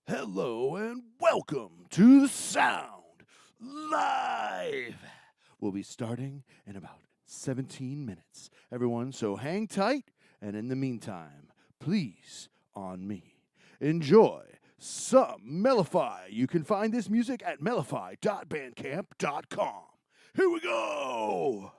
Hello and welcome to the Sound Live. We'll be starting in about 17 minutes, everyone, so hang tight, and in the meantime, please, on me, enjoy some Mellify. You can find this music at mellify.bandcamp.com. Here we go!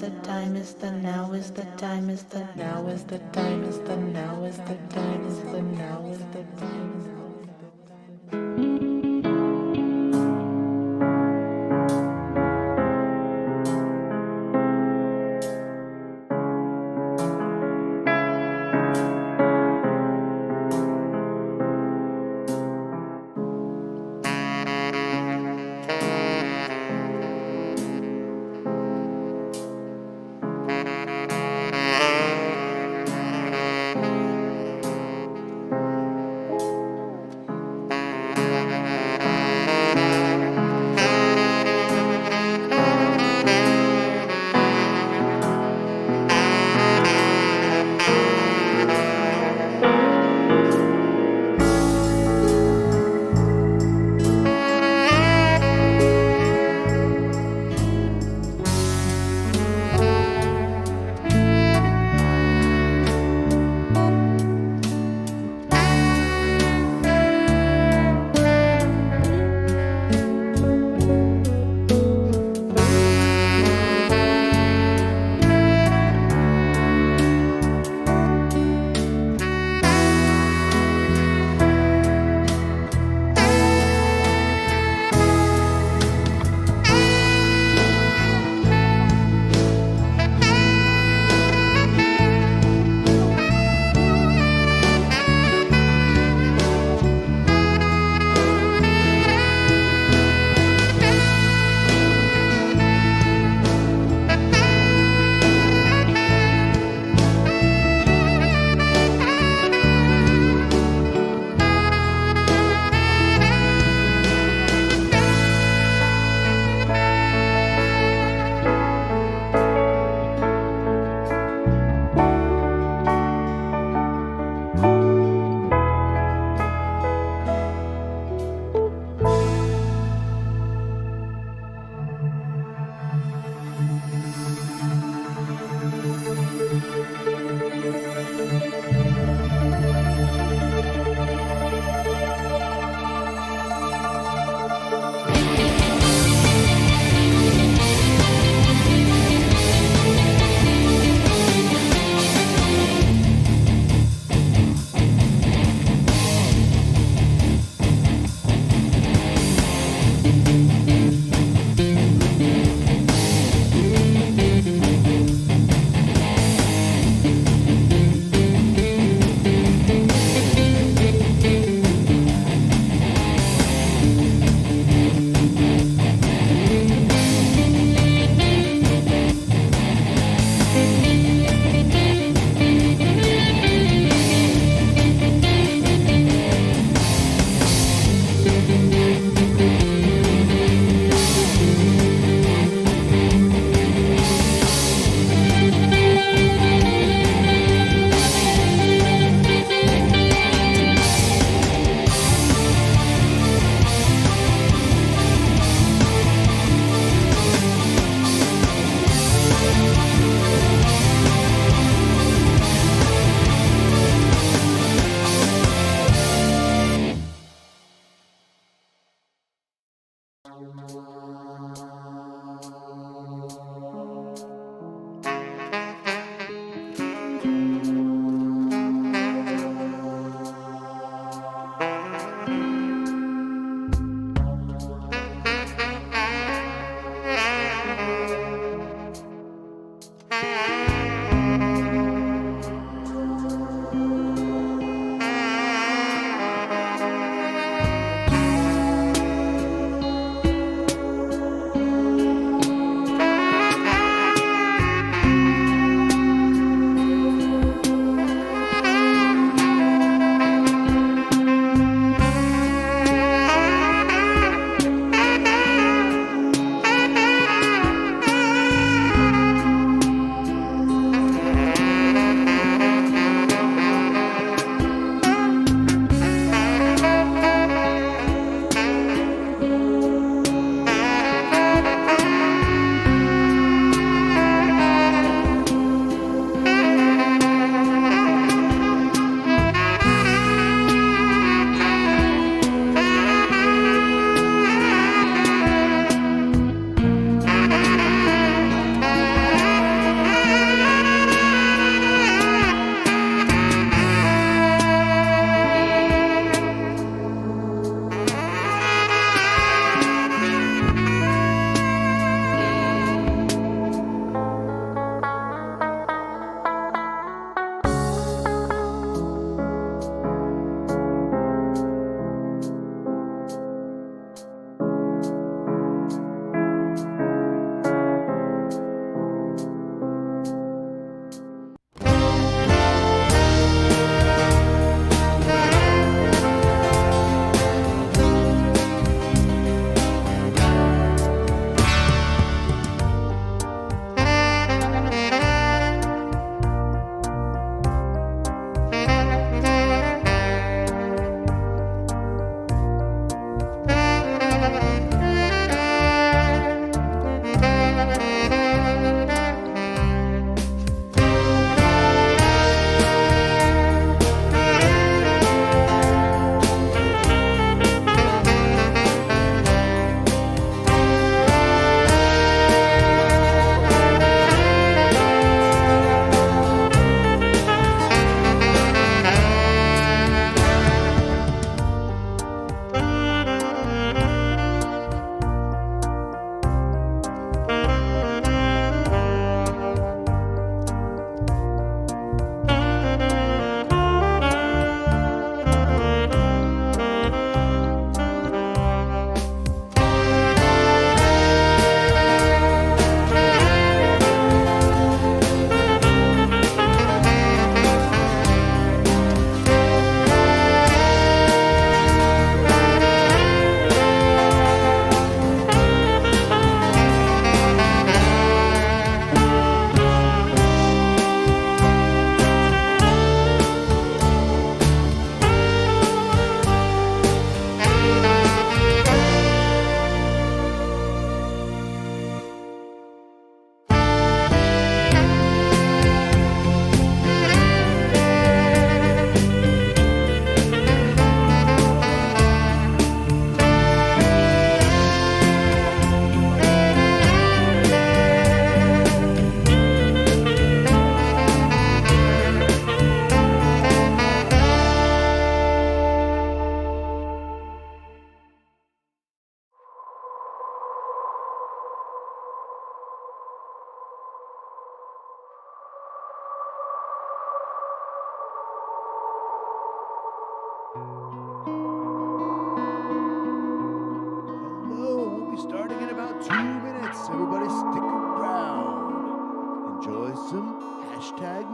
the time, is the now, is the time, is the now, is the time, is the now, is the time, is the now, is the time.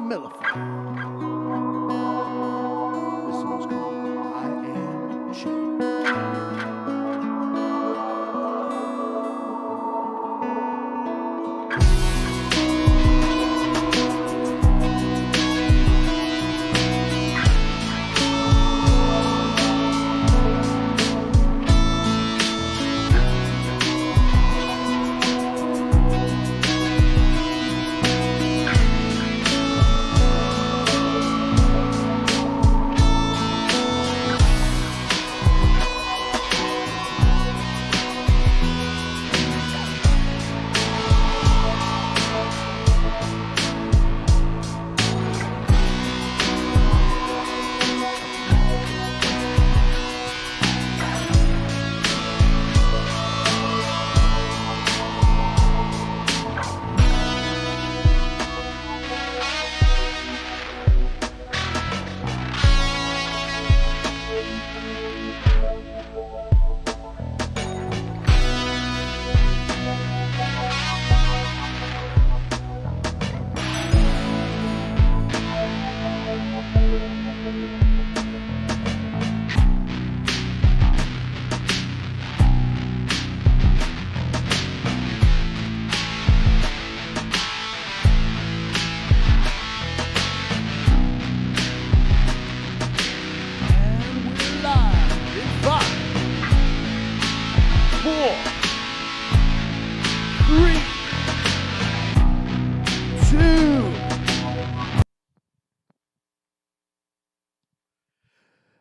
Mellify. This song's called I Am Changed.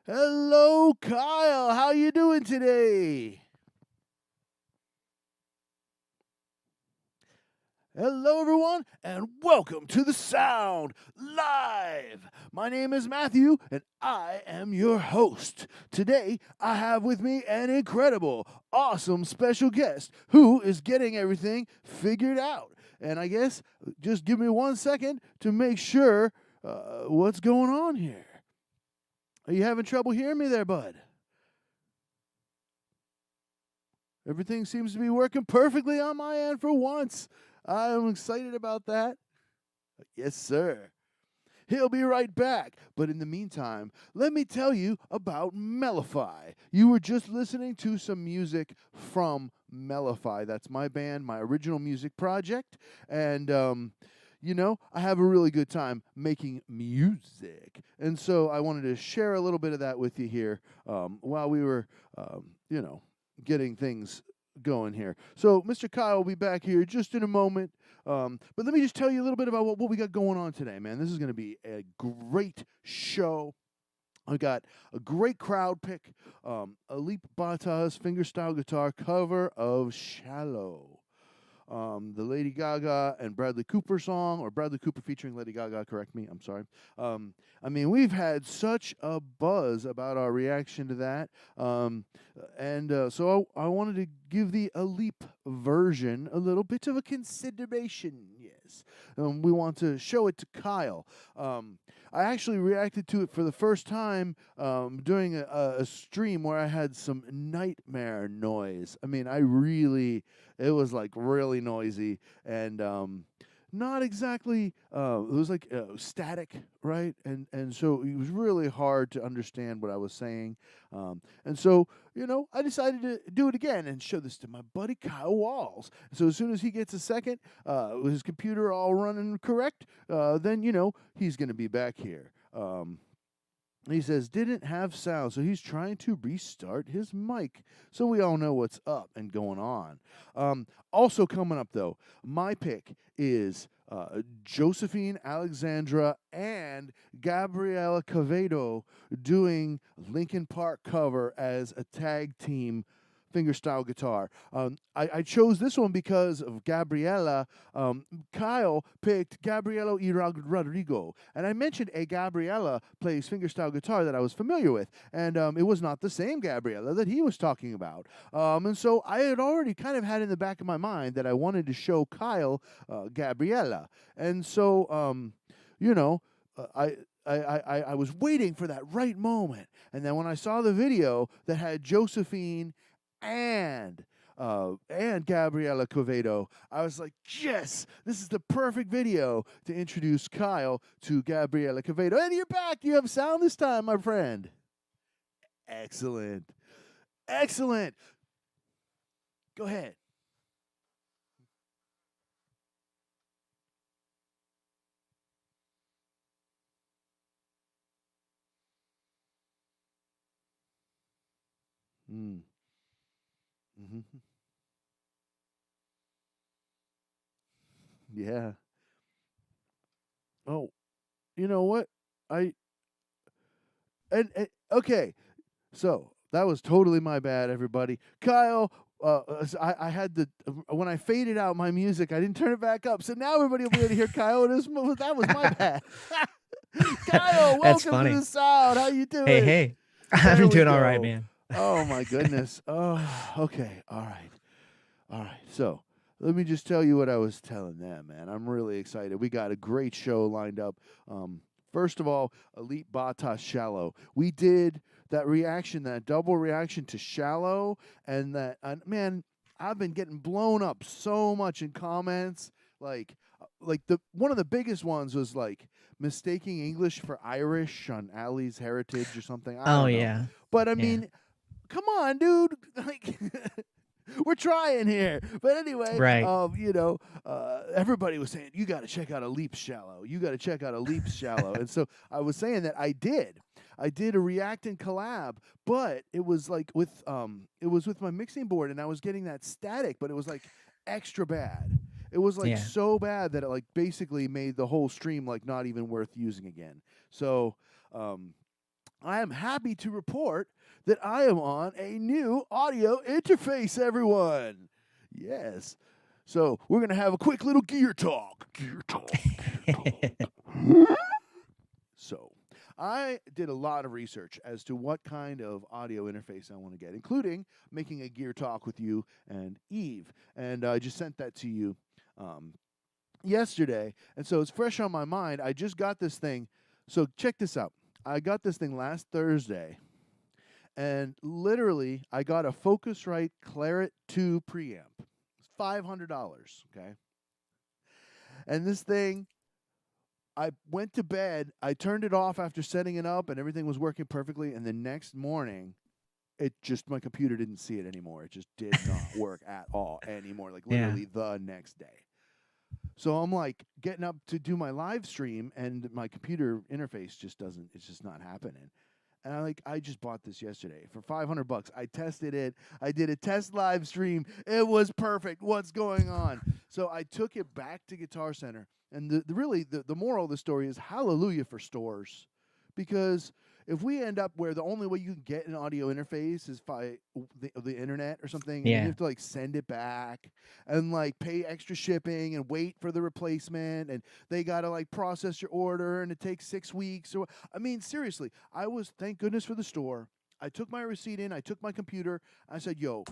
Hello, Kyle. How you doing today? Hello, everyone, and welcome to The Sound Live. My name is Matthew, and I am your host. Today, I have with me an incredible, awesome special guest who is getting everything figured out. And I guess just give me 1 second to make sure what's going on here. Are you having trouble hearing me there, bud? Everything seems to be working perfectly on my end for once. I'm excited about that. Yes, sir. He'll be right back. But in the meantime, let me tell you about Mellify. You were just listening to some music from Mellify. That's my band, my original music project. And, I have a really good time making music. And so I wanted to share a little bit of that with you here while we were, getting things going here. So Mr. Kyle will be back here just in a moment. But let me just tell you a little bit about what we got going on today, man. This is going to be a great show. I got a great crowd pick, Alip Bata's fingerstyle guitar cover of Shallow. The Lady Gaga and Bradley Cooper song, or Bradley Cooper featuring Lady Gaga, correct me, I'm sorry. We've had such a buzz about our reaction to that. So I wanted to give the Alip version a little bit of a consideration, yes. We want to show it to Kyle. I actually reacted to it for the first time during a stream where I had some nightmare noise. It was like really noisy and not exactly, it was like static, right? And so it was really hard to understand what I was saying. I decided to do it again and show this to my buddy Kyle Walls. So as soon as he gets a second, with his computer all running correct, then, he's going to be back here. He says, didn't have sound, so he's trying to restart his mic. So we all know what's up and going on. Also coming up, though, my pick is Josephine, Alexandra, and Gabriella Quevedo doing Linkin Park cover as a tag team fingerstyle guitar. I chose this one because of Gabriella. Kyle picked Gabriela y Rodrigo, and I mentioned a Gabriella plays fingerstyle guitar that I was familiar with, and it was not the same Gabriella that he was talking about. And so I had already kind of had in the back of my mind that I wanted to show Kyle Gabriella, and so I was waiting for that right moment, and then when I saw the video that had Josephine and and Gabriella Quevedo. I was like, yes, this is the perfect video to introduce Kyle to Gabriella Quevedo. And you're back. You have sound this time, my friend. Excellent. Excellent. Go ahead. Mm. Hmm. Yeah. Oh, you know what? I and okay. So that was totally my bad, everybody. Kyle, I had the when I faded out my music, I didn't turn it back up. So now everybody will be able to hear Kyle. And that was my bad. Kyle, That's welcome to funny. the sound. How you Hey, doing? hey. There I'm we doing all right, go. man. Oh my goodness. Oh, okay. All right. All right. So let me just tell you what I was telling them, man. I'm really excited. We got a great show lined up. First of all, Elite Bata Shallow. We did that reaction, that double reaction to Shallow, and that man, I've been getting blown up so much in comments. Like the one of the biggest ones was like mistaking English for Irish on Ali's Heritage or something. I Oh don't know, yeah. but I Yeah. mean, come on, dude. Like, we're trying here. But anyway, Right. everybody was saying, you got to check out a leap shallow. You got to check out a leap shallow. And so I was saying that I did. I did a react and collab, but it was like it was with my mixing board, and I was getting that static, but it was like extra bad. It was like Yeah. so bad that it like basically made the whole stream like not even worth using again. So I am happy to report that I am on a new audio interface, everyone. Yes. So we're going to have a quick little gear talk. Gear talk. So I did a lot of research as to what kind of audio interface I want to get, including making a gear talk with you and Eve. And I just sent that to you yesterday. And so it's fresh on my mind. I just got this thing. So check this out. I got this thing last Thursday, and literally I got a Focusrite Clarett 2 preamp. It's $500, okay? And this thing, I went to bed, I turned it off after setting it up, and everything was working perfectly, and the next morning, my computer didn't see it anymore. It just did not work at all anymore, like Yeah. literally the next day. So I'm like getting up to do my live stream, and my computer interface it's just not happening. And I just bought this yesterday for $500. I tested it. I did a test live stream. It was perfect. What's going on? So I took it back to Guitar Center. And the moral of the story is hallelujah for stores. Because if we end up where the only way you can get an audio interface is by the internet or something, and you Yeah. have to like send it back and like pay extra shipping and wait for the replacement, and they gotta like process your order, and it takes 6 weeks. Or I mean, seriously, thank goodness for the store. I took my receipt in, I took my computer, I said, "Yo,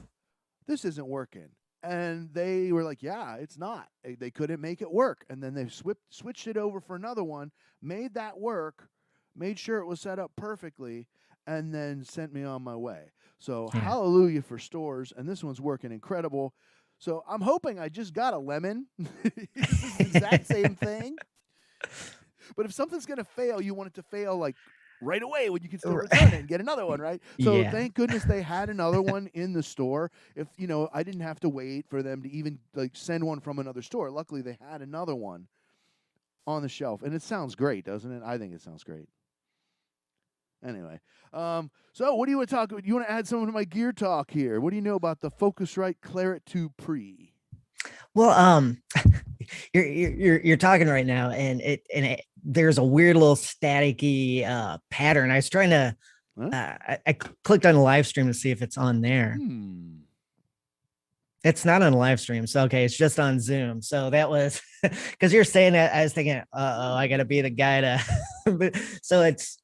this isn't working." And they were like, "Yeah, it's not." They couldn't make it work, and then they switched it over for another one, made that work, made sure it was set up perfectly, and then sent me on my way. So Yeah. hallelujah for stores, and this one's working incredible. So I'm hoping I just got a lemon. This is the exact same thing. But if something's gonna fail, you want it to fail like right away when you can still return it and get another one, right? So Yeah. thank goodness they had another one in the store. If I didn't have to wait for them to even like send one from another store. Luckily they had another one on the shelf. And it sounds great, doesn't it? I think it sounds great. Anyway, so what do you want to talk about? You want to add some of my gear talk here? What do you know about the Focusrite Clarett 2 Pre? Well, you're talking right now, and there's a weird little staticky pattern. I was trying to Huh? I clicked on a live stream to see if it's on there. It's not on a live stream. So, okay, it's just on Zoom. So that was because you're saying that. I was thinking, I got to be the guy to. So it's,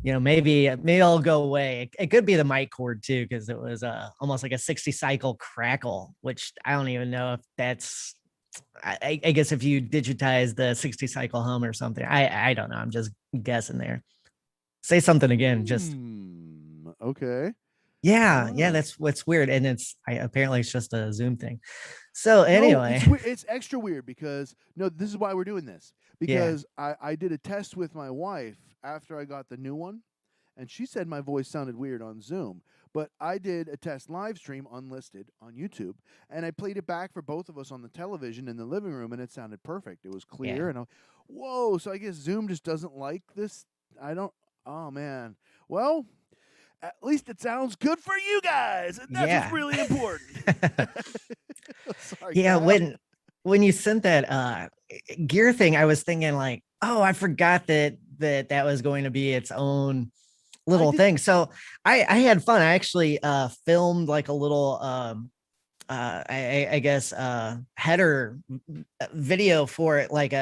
maybe I'll go away. It could be the mic cord too, because it was almost like a 60 cycle crackle, which I don't even know if that's. I guess if you digitize the 60 cycle hum or something, I don't know. I'm just guessing there. Say something again. Just okay. Yeah, Ah. that's what's weird, and apparently it's just a Zoom thing. So No, anyway, it's extra weird because no, this is why we're doing this. yeah, Because I did a test with my wife after I got the new one, and she said my voice sounded weird on Zoom. But I did a test live stream unlisted on YouTube, and I played it back for both of us on the television in the living room, and it sounded perfect. It was yeah, clear, and whoa! So I guess Zoom just doesn't like this. I don't. Oh man. Well, at least it sounds good for you guys, and that's what's yeah. really important. Sorry, Yeah, Kyle. when you sent that gear thing, I was thinking like, oh, I forgot that was going to be its own I little did. thing. So I had fun. I actually filmed like a little I guess header video for it, like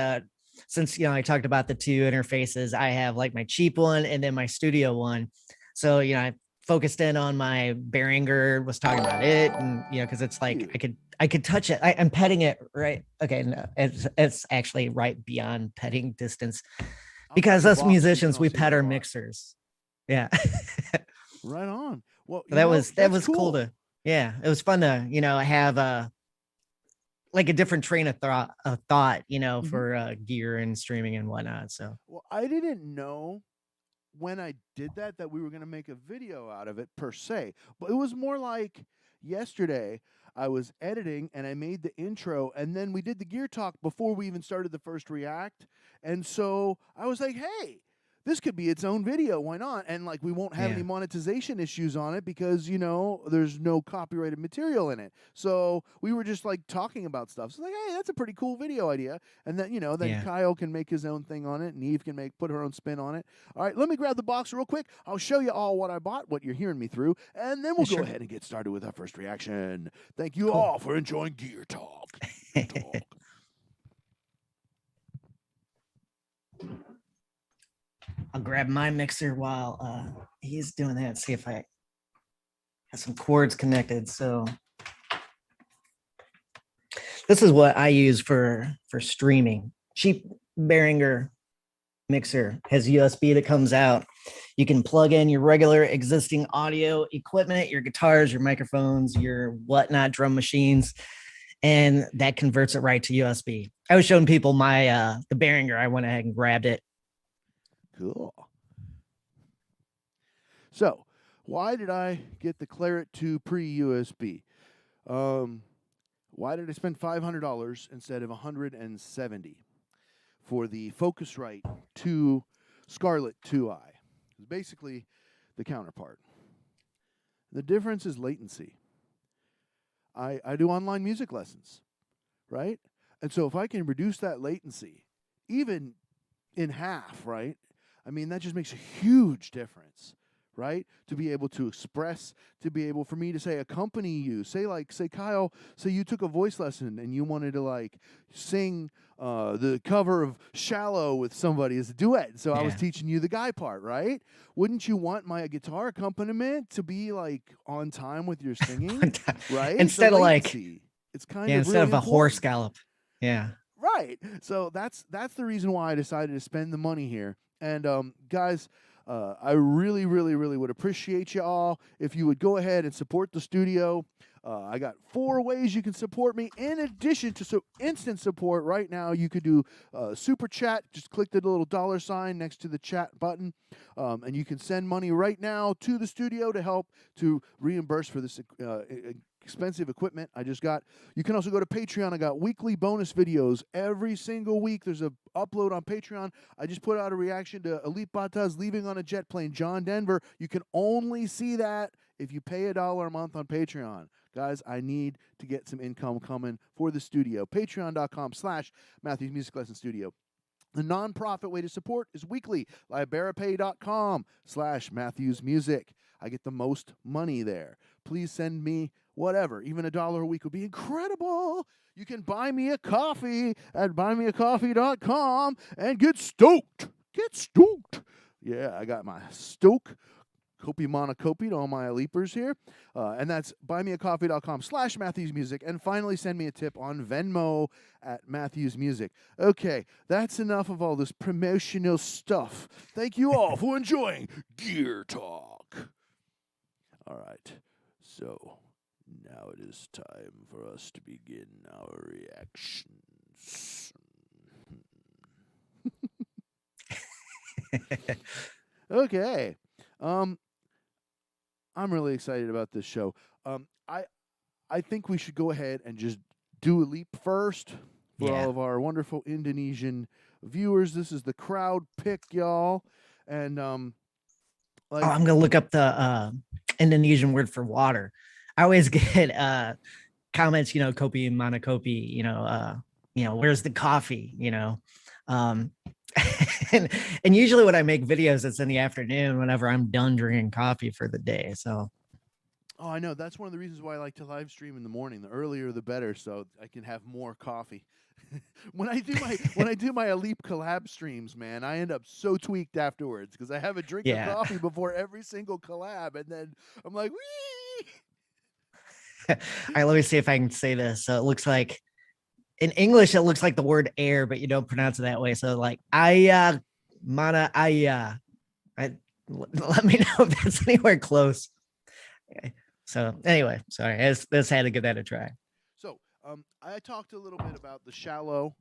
since I talked about the two interfaces, I have like my cheap one and then my studio one. So I focused in on my Behringer, was talking about it, and because it's like Cute. I could touch it. I'm petting it right. Okay, no, it's actually right beyond petting distance, I'll grab because the us box so you can musicians, all we see what pet I our bought. mixers. Yeah. Right on. Well, that was that's cool cool. to, yeah, it was fun to have like a different train of thought, Hmm. for gear and streaming and whatnot. So Well, I didn't know when I did that we were going to make a video out of it per se, but it was more like yesterday. I was editing and I made the intro, and then we did the gear talk before we even started the first react. And so I was like, hey, this could be its own video. Why not? And like, we won't have yeah, any monetization issues on it because, there's no copyrighted material in it. So we were just like talking about stuff. So like, hey, that's a pretty cool video idea. And then, then yeah, Kyle can make his own thing on it, and Eve can put her own spin on it. All right, let me grab the box real quick. I'll show you all what I bought, what you're hearing me through, and then we'll go sure, ahead and get started with our first reaction. Thank you cool. all for enjoying Gear Talk. Gear Talk. I'll grab my mixer while he's doing that. See if I have some cords connected. So this is what I use for streaming. Cheap Behringer mixer, has USB that comes out. You can plug in your regular existing audio equipment, your guitars, your microphones, your whatnot, drum machines, and that converts it right to USB. I was showing people my the Behringer. I went ahead and grabbed it. Cool. So, why did I get the Clarett 2 pre-USB? Why did I spend $500 instead of $170 for the Focusrite 2 Scarlett 2i? It's basically the counterpart. The difference is latency. I do online music lessons, right? And so if I can reduce that latency, even in half, right? I mean, that just makes a huge difference, right? To be able to express, to be able for me to say accompany you. Say Kyle, say you took a voice lesson and you wanted to like sing the cover of Shallow with somebody as a duet. So I was Yeah. teaching you the guy part, right? Wouldn't you want my guitar accompaniment to be like on time with your singing, right? The Instead of like, latency. It's kind yeah, of instead really of a horse important. gallop. Yeah. Right. So that's the reason why I decided to spend the money here. And guys, I really, really, really would appreciate you all if you would go ahead and support the studio. I got 4 ways you can support me. In addition to instant support, right now you could do super chat. Just click the little $sign next to the chat button, and you can send money right now to the studio to help to reimburse for this expensive equipment I just got. You can also go to Patreon. I got weekly bonus videos every single week. There's a upload on Patreon. I just put out a reaction to Elite Bata's Leaving on a Jet Plane, John Denver. You can only see that if you pay $1 a month on Patreon. Guys, I need to get some income coming for the studio. Patreon.com/Matthews Music Lesson Studio. The nonprofit way to support is weekly. Liberapay.com/Matthews Music. I get the most money there. Please send me whatever. Even $1 a week would be incredible. You can buy me a coffee at buymeacoffee.com and get stoked. Get stoked. Yeah, I got my stoke. Kopi Monokopi to all my leapers here. And that's buymeacoffee.com/Matthews Music. And finally, send me a tip on Venmo at Matthews Music. Okay, that's enough of all this promotional stuff. Thank you all for enjoying Gear Talk. All right. So now it is time for us to begin our reactions. Okay. I'm really excited about this show. I think we should go ahead and just do a leap first for all of our wonderful Indonesian viewers. This is the crowd pick, y'all. And I'm gonna look up the Indonesian word for water. I always get comments, kopi mana kopi, where's the coffee, and usually when I make videos, it's in the afternoon whenever I'm done drinking coffee for the day. So oh, I know. That's one of the reasons why I like to live stream in the morning. The earlier the better, so I can have more coffee. when I do my Aleep collab streams, man, I end up so tweaked afterwards because I have a drink of coffee before every single collab, and then I'm like, wee. All right, let me see if I can say this. So it looks like in English, it looks like the word air, but you don't pronounce it that way. So like mana aya. Let me know if that's anywhere close. Okay. So anyway, sorry, this had to give that a try. So I talked a little bit about the Shallow.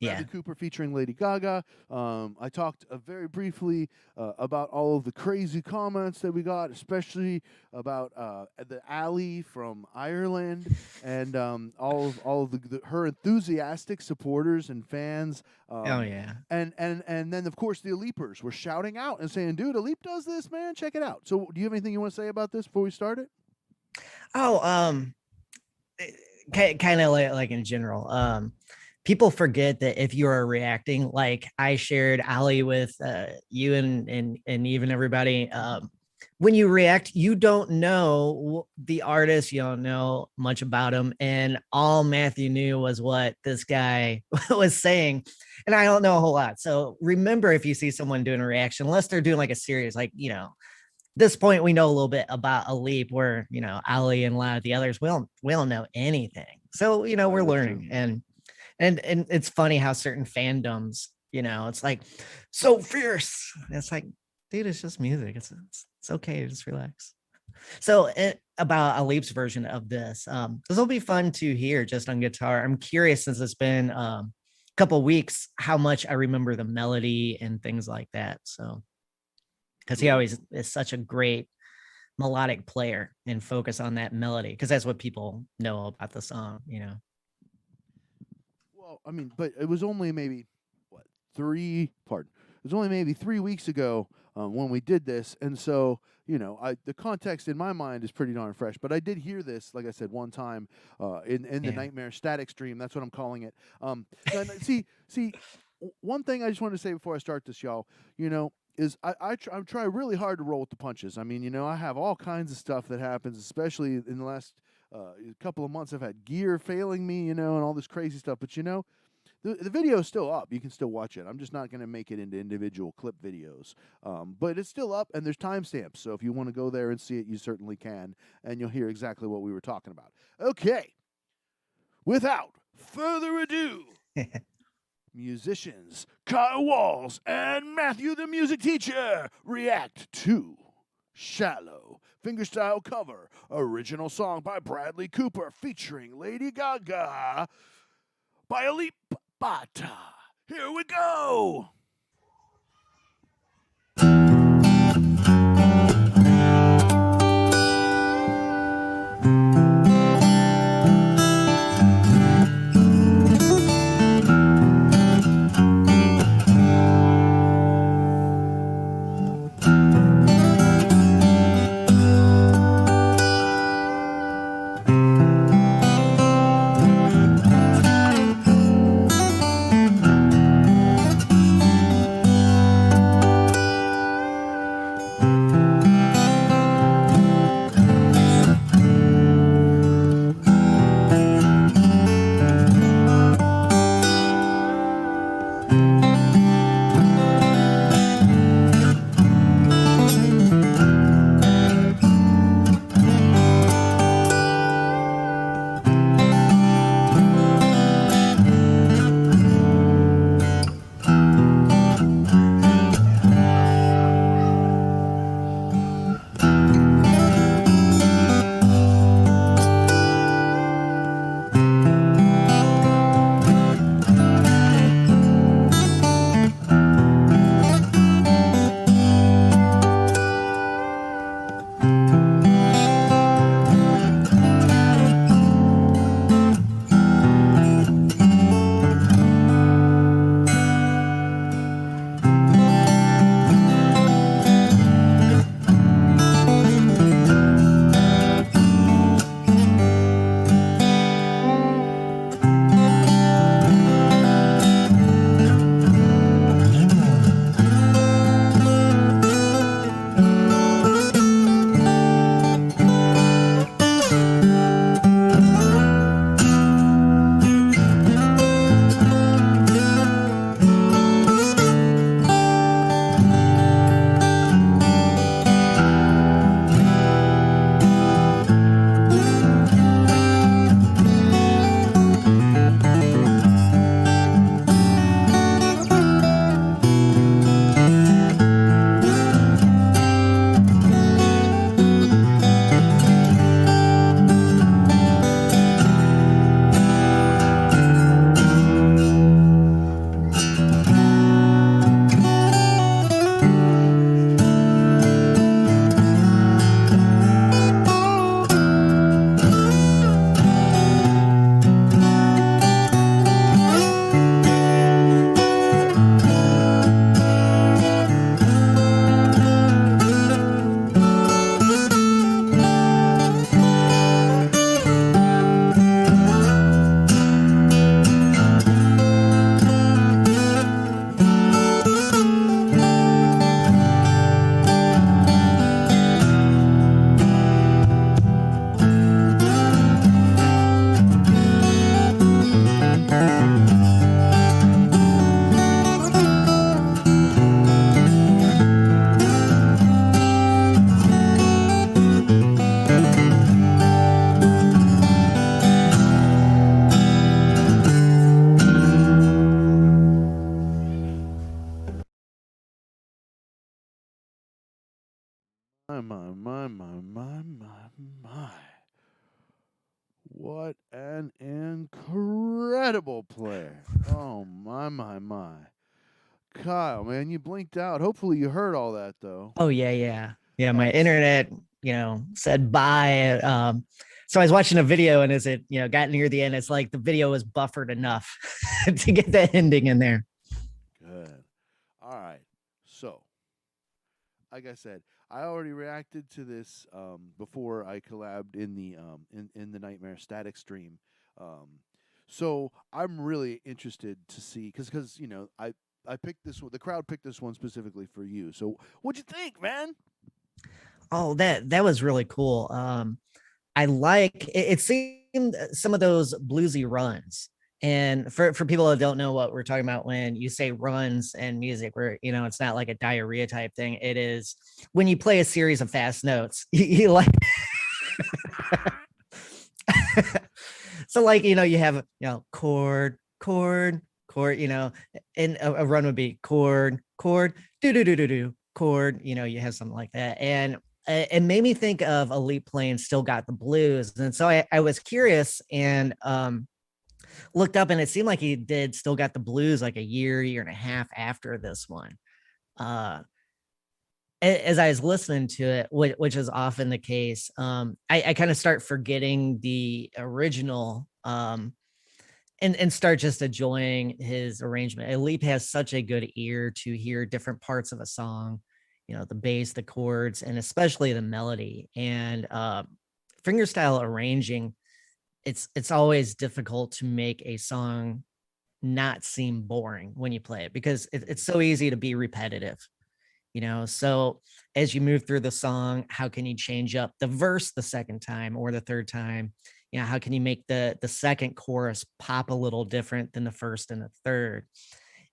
Bradley Cooper featuring Lady Gaga. I talked very briefly about all of the crazy comments that we got, especially about the Ali from Ireland and all of her enthusiastic supporters and fans. And then of course the Aleepers were shouting out and saying, "Dude, Aleep does this, man. Check it out." So, do you have anything you want to say about this before we start it? Kind of like in general. People forget that if you are reacting, like I shared Ali with you and even everybody, when you react, you don't know the artist, you don't know much about him. And all Matthew knew was what this guy was saying. And I don't know a whole lot. So remember, if you see someone doing a reaction, unless they're doing like a series, like, this point, we know a little bit about Aleep, where, Ali and a lot of the others, we don't know anything. So, we're learning. And it's funny how certain fandoms, it's like so fierce. It's like, dude, it's just music. It's okay. Just relax. So about Aleep's version of this will be fun to hear just on guitar. I'm curious, since it's been a couple weeks, how much I remember the melody and things like that. So, because he always is such a great melodic player, and focus on that melody, because that's what people know about the song, Well, I mean, but it was only maybe It was only maybe 3 weeks ago when we did this, and so the context in my mind is pretty darn fresh. But I did hear this, like I said, one time in the Nightmare Static stream. That's what I'm calling it. See, one thing I just want to say before I start this, y'all, is I try really hard to roll with the punches. I mean, I have all kinds of stuff that happens, especially in the last couple of months. I've had gear failing me, and all this crazy stuff. But the video is still up. You can still watch it. I'm just not going to make it into individual clip videos. But it's still up, and there's timestamps. So if you want to go there and see it, you certainly can, and you'll hear exactly what we were talking about. Okay. Without further ado, musicians Kyle Walls and Matthew the Music Teacher react to Shallow, fingerstyle cover, original song by Bradley Cooper featuring Lady Gaga by Aleep Bata. Here we go. My. What an incredible player. Oh, my. Kyle, man, you blinked out. Hopefully you heard all that, though. Oh yeah. My Ex- internet, said bye. So I was watching a video, and as it, got near the end, it's like the video was buffered enough to get that ending in there. Good. All right. So, like I said, I already reacted to this before I collabed in the in the Nightmare Static stream. Um, so I'm really interested to see because I picked this one. The crowd picked this one specifically for you. So what'd you think, man? Oh, that was really cool. I like it seemed some of those bluesy runs. And for people that don't know what we're talking about when you say runs and music, where it's not like a diarrhea type thing. It is when you play a series of fast notes. You like so like you have chord, chord, chord, and a run would be chord, chord, do chord, you have something like that. And it made me think of Elite playing Still Got the Blues. And so I was curious and looked up, and it seemed like he did Still Got the Blues like a year and a half after this one. As I was listening to it, which is often the case, I kind of start forgetting the original and start just enjoying his arrangement. Elite has such a good ear to hear different parts of a song, the bass, the chords, and especially the melody. And fingerstyle arranging, it's always difficult to make a song not seem boring when you play it because it's so easy to be repetitive. So as you move through the song, how can you change up the verse the second time or the third time? How can you make the second chorus pop a little different than the first and the third?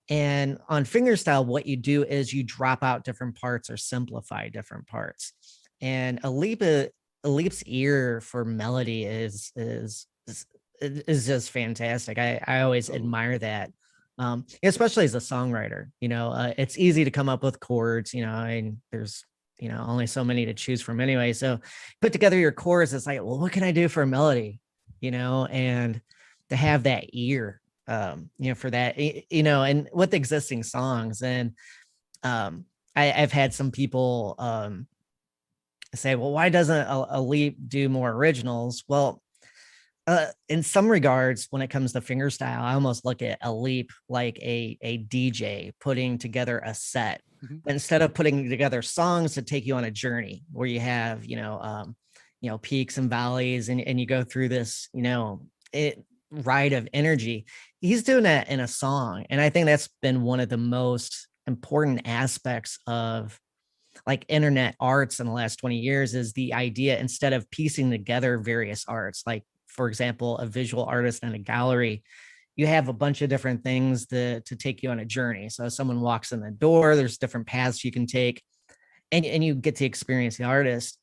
And on fingerstyle, what you do is you drop out different parts or simplify different parts. And Alip's ear for melody is just fantastic. I always admire that. Especially as a songwriter, it's easy to come up with chords, and there's, only so many to choose from anyway. So put together your chords. It's like, well, what can I do for a melody? And to have that ear, for that, and with existing songs. And I've had some people say, well, why doesn't a Leap do more originals? Well, in some regards, when it comes to fingerstyle, I almost look at a Leap like a DJ putting together a set. Instead of putting together songs to take you on a journey where you have, peaks and valleys, and you go through this, ride of energy. He's doing that in a song. And I think that's been one of the most important aspects of like internet arts in the last 20 years is the idea, instead of piecing together various arts, like for example, a visual artist in a gallery, you have a bunch of different things to take you on a journey. So if someone walks in the door, there's different paths you can take, and you get to experience the artist.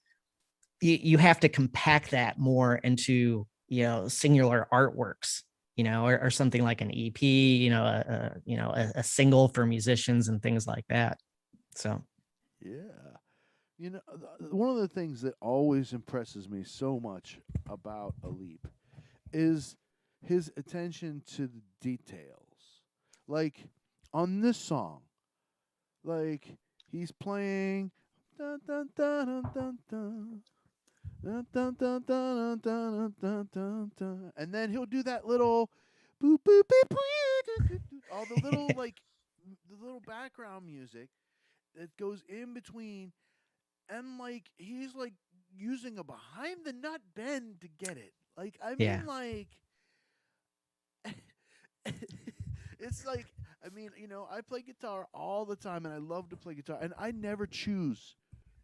You have to compact that more into, singular artworks, or something like an EP, a single for musicians and things like that. So, Yeah. One of the things that always impresses me so much about Alip is his attention to the details. Like on this song, like he's playing dun, dun, dun, dun, dun, dun. Dun, dun, dun, dun, dun, dun, dun, dun. And then he'll do that little boop boop boop, boop all the little like the little background music that goes in between, and like he's like using a behind the nut bend to get it. Like I mean, yeah. like it's like I play guitar all the time, and I love to play guitar, and I never choose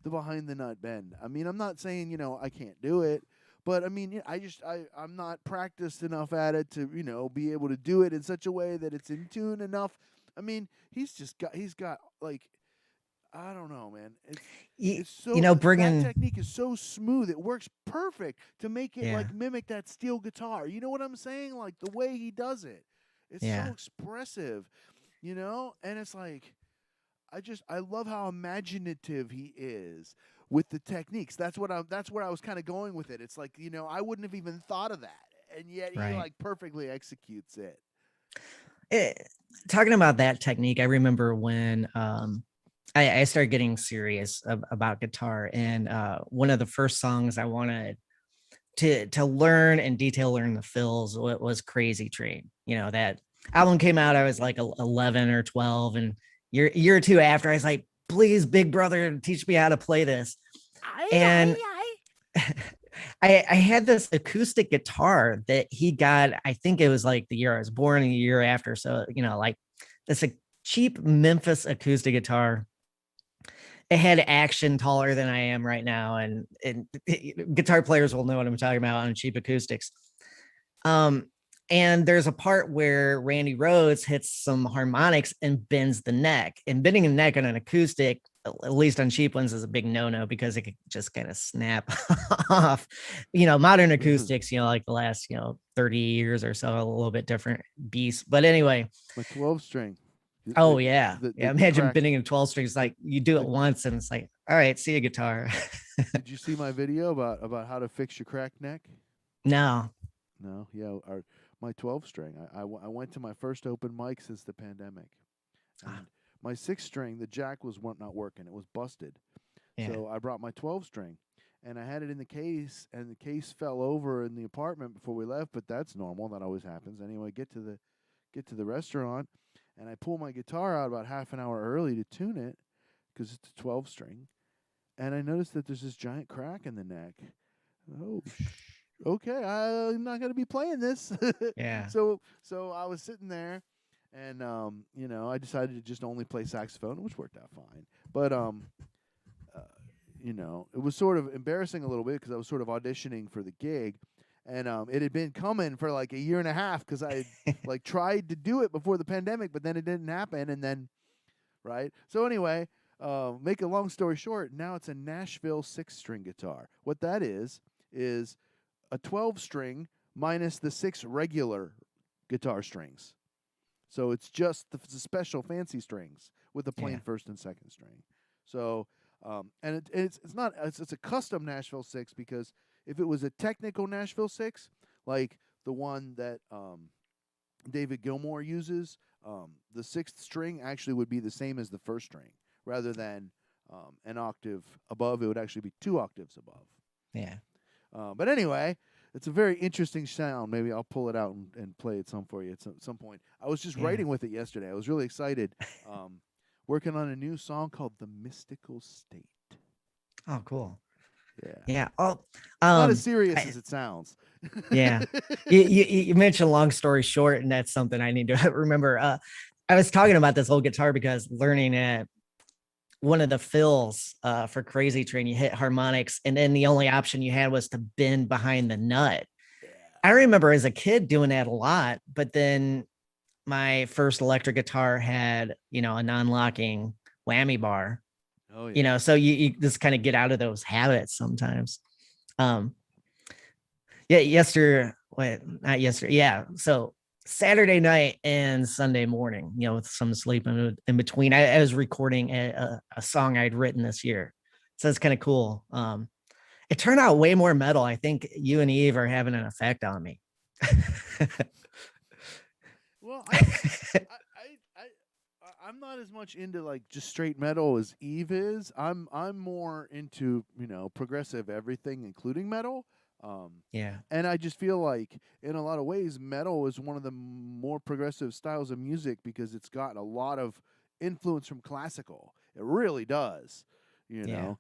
the behind the nut bend. I mean, I'm not saying I can't do it, but I mean, I'm not practiced enough at it to be able to do it in such a way that it's in tune enough. I mean, he's got like I don't know, man. It's so that bringing technique is so smooth. It works perfect to make it yeah. like mimic that steel guitar. You know what I'm saying? Like the way he does it. It's so expressive, and it's like I love how imaginative he is. with the techniques. That's where I was kind of going with it. It's like, I wouldn't have even thought of that, and yet he Right. like perfectly executes it. Talking about that technique, I remember when I started getting serious about guitar, and one of the first songs I wanted to learn and learn the fills was Crazy Train. That album came out, I was like 11 or 12, and year or two after, I was like, please, big brother, teach me how to play this. And I had this acoustic guitar that he got, I think it was like the year I was born and the year after. So, like this a cheap Memphis acoustic guitar. It had action taller than I am right now. And guitar players will know what I'm talking about on cheap acoustics. And there's a part where Randy Rhoads hits some harmonics and bends the neck. And bending the neck on an acoustic, at least on cheap ones, is a big no-no because it could just kind of snap off. Modern acoustics, like the last, 30 years or so, a little bit different beast. But anyway. My 12 string. Oh, yeah. Imagine crack. bending in 12 strings. Like you do it once and it's like, all right, see you, guitar. Did you see my video about how to fix your cracked neck? No. Yeah. My 12 string. I went to my first open mic since the pandemic. And my 6 string, the jack was not working. It was busted. Yeah. So I brought my 12 string, and I had it in the case, and the case fell over in the apartment before we left. But that's normal. That always happens. Anyway, get to the restaurant, and I pull my guitar out about half an hour early to tune it because it's a 12 string, and I noticed that there's this giant crack in the neck. Oh. Okay, I'm not gonna be playing this. Yeah. So I was sitting there, and I decided to just only play saxophone, which worked out fine. But it was sort of embarrassing a little bit because I was sort of auditioning for the gig, and it had been coming for like a year and a half because I like tried to do it before the pandemic, but then it didn't happen, and then right. So anyway, make a long story short, now it's a Nashville 6-string guitar. What that is a 12 string minus the 6 regular guitar strings. So it's just the special fancy strings with the plain first and second string. So and it's a custom Nashville 6 because if it was a technical Nashville 6 like the one that David Gilmour uses, the 6th string actually would be the same as the first string rather than an octave above. It would actually be 2 octaves above. Yeah. But anyway, it's a very interesting sound. Maybe I'll pull it out and play it for you at some point. I was just writing with it yesterday. I was really excited. Working on a new song called The Mystical State. Oh, cool. Yeah. Yeah. Oh, not as serious as it sounds. Yeah. You mentioned long story short, and that's something I need to remember. I was talking about this old guitar because learning it. One of the fills for Crazy Train, you hit harmonics, and then the only option you had was to bend behind the nut. Yeah. I remember as a kid doing that a lot, but then my first electric guitar had, a non-locking whammy bar. Oh, yeah. So you just kind of get out of those habits sometimes. Not yesterday. Yeah. So Saturday night and Sunday morning, with some sleep in between, I was recording a song I'd written this year. So it's kind of cool. It turned out way more metal. I think you and Eve are having an effect on me. Well, I'm not as much into like just straight metal as Eve is. I'm more into, progressive everything, including metal. Yeah. And I just feel like in a lot of ways, metal is one of the more progressive styles of music because it's got a lot of influence from classical. It really does, know.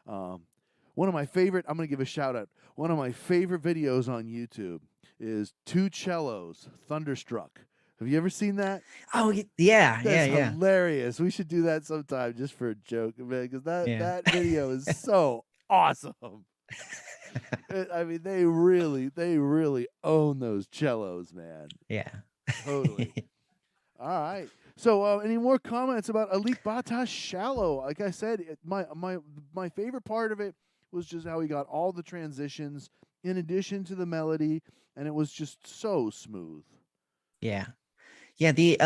One of my favorite, I'm going to give a shout out. One of my favorite videos on YouTube is 2 cellos, Thunderstruck. Have you ever seen that? Oh, yeah. That's yeah. hilarious. We should do that sometime just for a joke, man, because that video is so awesome. I mean, they really own those cellos, man. Yeah. Totally. All right. So, any more comments about Elite Bata Shallow? Like I said, my favorite part of it was just how he got all the transitions in addition to the melody, and it was just so smooth. Yeah. Yeah, the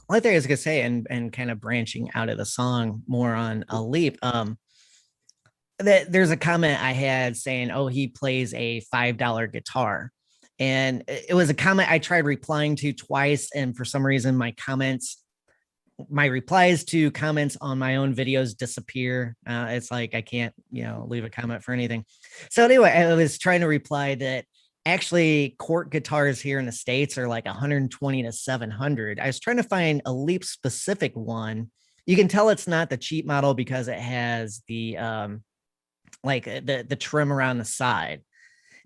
one thing I was gonna say, and kind of branching out of the song more on a leap. there's a comment I had saying, "Oh, he plays a $5 guitar," and it was a comment I tried replying to twice, and for some reason, my replies to comments on my own videos disappear. It's like I can't, leave a comment for anything. So anyway, I was trying to reply that actually court guitars here in the States are like 120 to 700. I was trying to find a Leap specific one. You can tell it's not the cheap model because it has the like the trim around the side.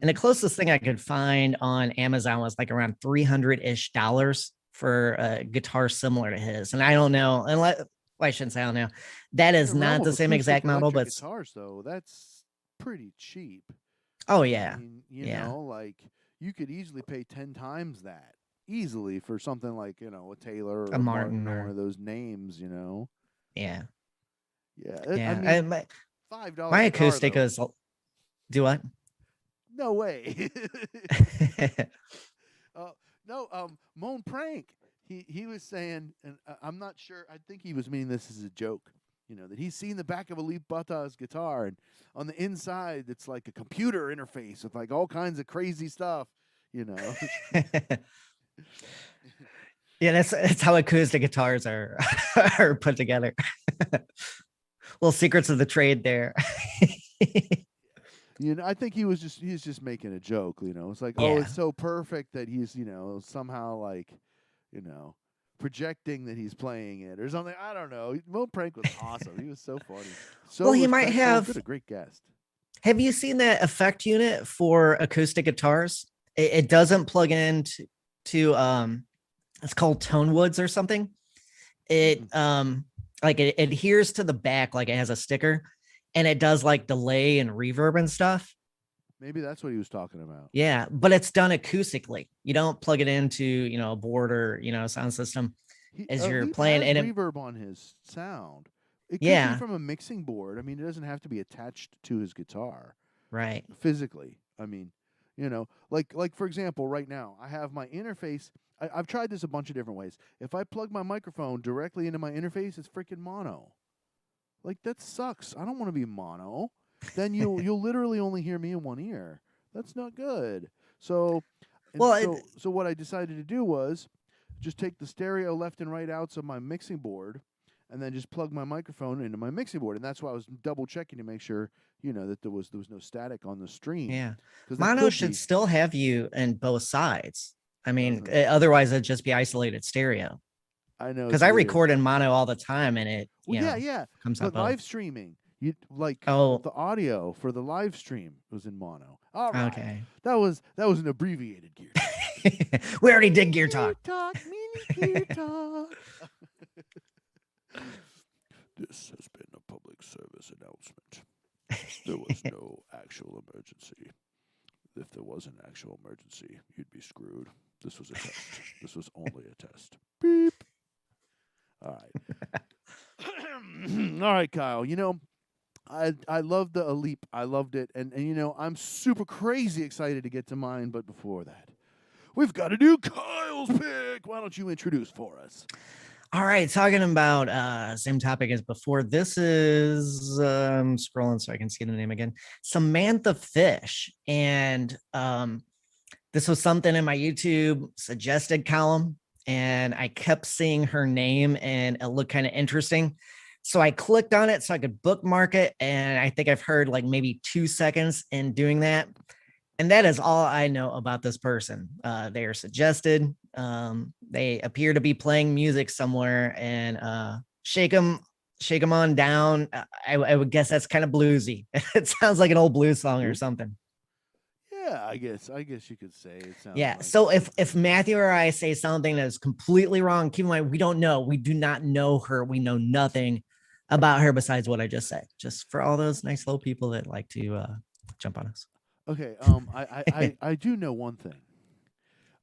And the closest thing I could find on Amazon was like around $300-ish for a guitar similar to his. And I don't know, unless, well, I shouldn't say I don't know. That is not the same exact model, but guitars though, that's pretty cheap. Oh yeah. I mean, you know, like you could easily pay 10 times that easily for something like, a Taylor or A Martin or or one of those names, Yeah. Yeah. Yeah. I mean, my $5 my guitar, acoustic though. is do what? No way. No, Moan Prank. He was saying, and I'm not sure. I think he was meaning this as a joke. That he's seen the back of a Leap Butta's guitar, and on the inside, it's like a computer interface with like all kinds of crazy stuff. Yeah, that's how acoustic guitars are are put together. Little secrets of the trade there. I think he's just making a joke. It's like, oh, Yeah. it's so perfect that he's somehow like, projecting that he's playing it or something. I don't know. Mo Prank was awesome. He was so funny. So Well, he might respectful. have. What a great guest. Have you seen that effect unit for acoustic guitars? It doesn't plug into it's called Tone Woods or something. It like it adheres to the back like it has a sticker, and it does like delay and reverb and stuff. Maybe that's what he was talking about. Yeah, but it's done acoustically. You don't plug it into a board or sound system as you're Leap playing, has and reverb on his sound. It could be yeah, from a mixing board. I mean, it doesn't have to be attached to his guitar right. physically. I mean, like for example, right now I have my interface. I've tried this a bunch of different ways. If I plug my microphone directly into my interface, it's freaking mono. Like that sucks. I don't want to be mono. Then you'll literally only hear me in one ear. That's not good. So, so what I decided to do was just take the stereo left and right outs of my mixing board, and then just plug my microphone into my mixing board. And that's why I was double checking to make sure that there was no static on the stream. Yeah, 'Cause mono should still have you in both sides. I mean, Doesn't. otherwise it'd just be isolated stereo. I know, Because it's I weird. record in mono all the time, and it yeah. comes But out live both. streaming, you like Oh. the audio for the live stream was in mono. All right. Okay. That was an abbreviated gear. We already did gear talk. Mini gear talk. This has been a public service announcement. There was no actual emergency. If there was an actual emergency, you'd be screwed. This was a test. This was only a test. Beep. All right. All right, Kyle. I loved the Leap. I loved it. And I'm super crazy excited to get to mine. But before that, we've got to do Kyle's pick. Why don't you introduce for us? All right, talking about same topic as before. This is I'm scrolling so I can see the name again. Samantha Fish. And this was something in my YouTube suggested column, and I kept seeing her name and it looked kind of interesting. So I clicked on it so I could bookmark it. And I think I've heard like maybe 2 seconds in doing that. And that is all I know about this person. They are suggested. They appear to be playing music somewhere, and shake them on down. I would guess that's kind of bluesy. It sounds like an old blues song or something. Yeah, I guess you could say it sounds. Yeah. Like So if Matthew or I say something that is completely wrong, keep in mind we don't know. We do not know her. We know nothing about her besides what I just said. Just for all those nice little people that like to jump on us. Okay. I do know one thing,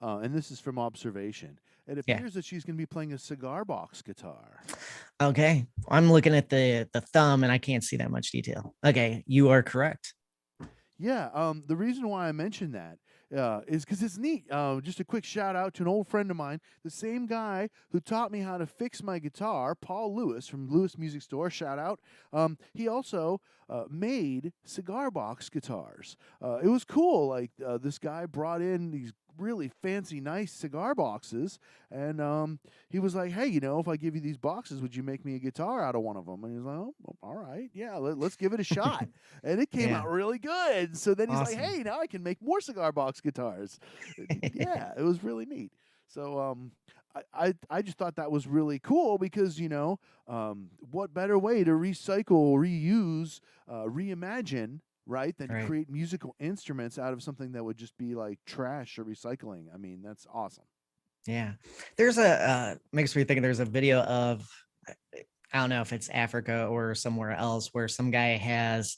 and this is from observation. It appears that she's going to be playing a cigar box guitar. Okay. I'm looking at the thumb and I can't see that much detail. Okay. You are correct. Yeah. The reason why I mentioned that is because it's neat. Just a quick shout out to an old friend of mine, the same guy who taught me how to fix my guitar, Paul Lewis from Lewis Music Store. Shout out. He also made cigar box guitars. It was cool. Like this guy brought in these really fancy, nice cigar boxes, and he was like, "Hey, if I give you these boxes, would you make me a guitar out of one of them?" And he was like, "Oh, all right, yeah, let's give it a shot." And it came out really good. So then he's like, "Hey, now I can make more cigar box guitars." Yeah, it was really neat. So I just thought that was really cool because what better way to recycle, reuse, reimagine, right, than to create musical instruments out of something that would just be like trash or recycling. I mean, that's awesome. Yeah. There's makes me think there's a video of, I don't know if it's Africa or somewhere else, where some guy has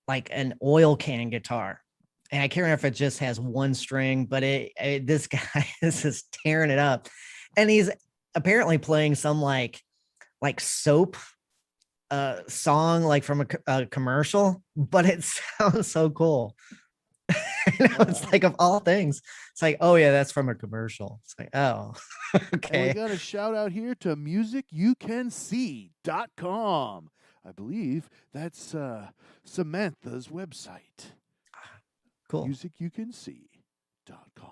like an oil can guitar. And I can't remember if it just has one string, but this guy is just tearing it up. And he's apparently playing some like soap song, like from a commercial, but it sounds so cool. It's like, of all things, it's like, oh yeah, that's from a commercial. It's like, oh, okay. And we got a shout out here to musicyoucansee.com. I believe that's Samantha's website. Cool. Musicyoucansee.com.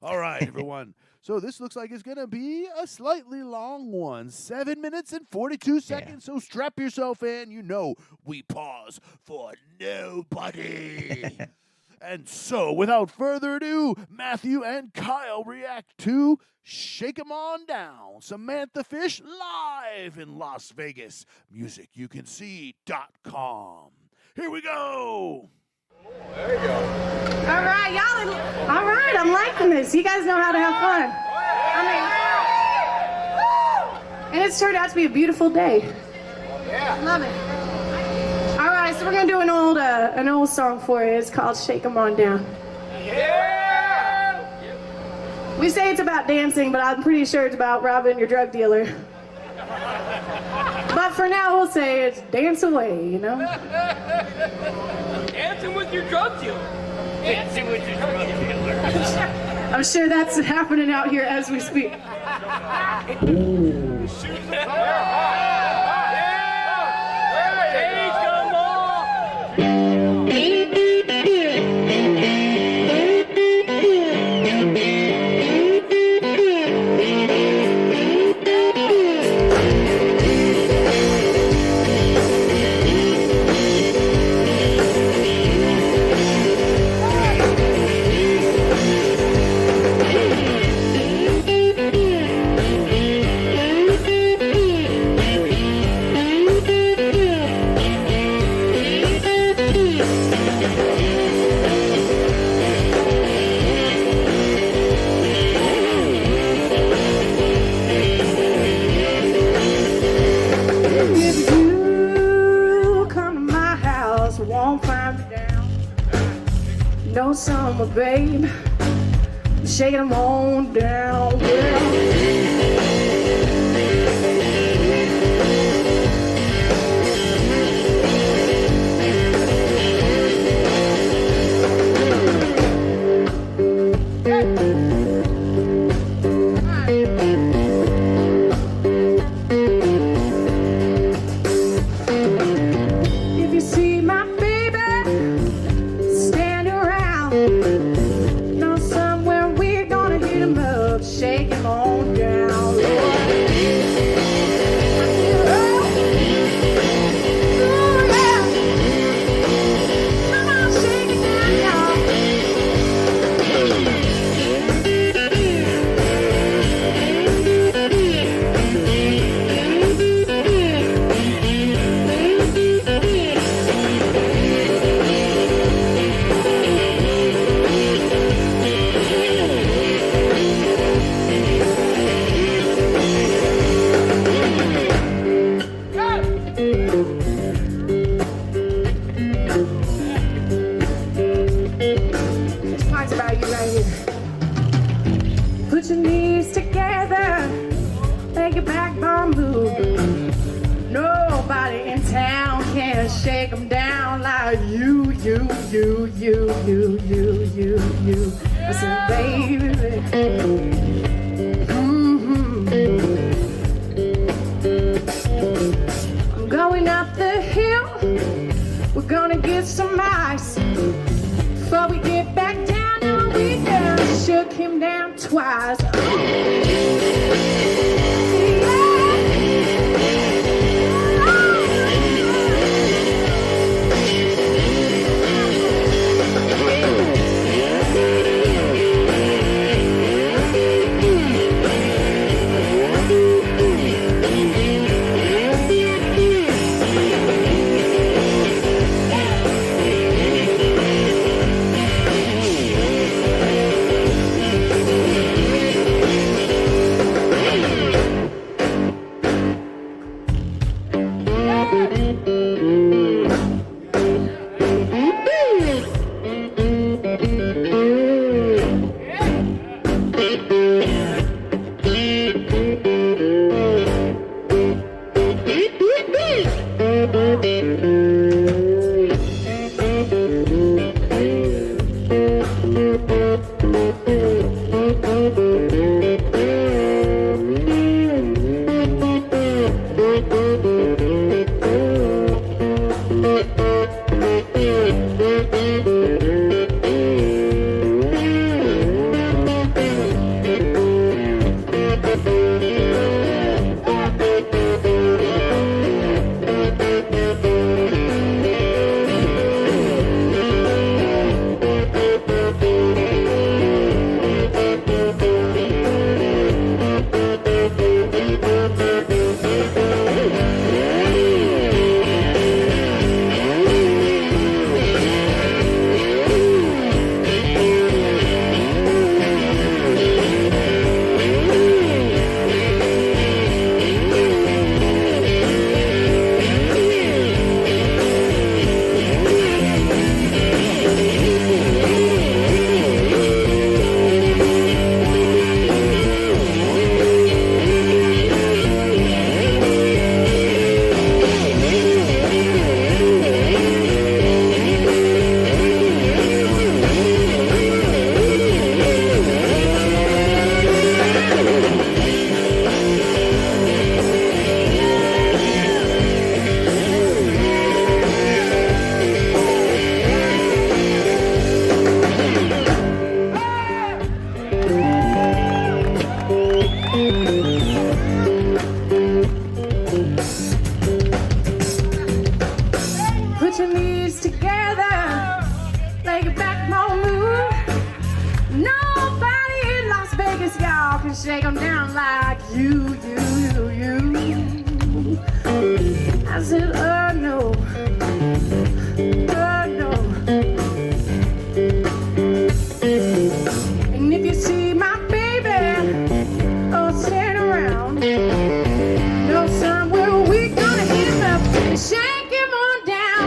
All right, everyone. So this looks like it's going to be a slightly long one. 7 minutes and 42 seconds. So strap yourself in. We pause for nobody. And so, without further ado, Matthew and Kyle react to Shake 'Em On Down, Samantha Fish live in Las Vegas. MusicYouCanSee.com. Here we go. There you go. All right, y'all. All right, I'm liking this. You guys know how to have fun. And it's turned out to be a beautiful day. Yeah. Love it. All right, so we're gonna do an old song for you. It's called "Shake 'Em On Down." Yeah. We say it's about dancing, but I'm pretty sure it's about robbing your drug dealer. But for now, we'll say it's dance away, Dancing with your drug dealer. Dancing with your drug dealer. I'm sure that's happening out here as we speak. No summer, babe, shaking 'em on down, If you see my baby, stand around. Know somewhere we're gonna hit 'em up, shake 'em on down. down like you. I said, baby. I'm going up the hill. We're gonna get some ice. Before we get back down, no, we done shook him down twice. Shake 'em down like you. I said, oh no, oh no. And if you see my baby, oh, stand around. No, son, well, we gonna hit him up and shake him on down.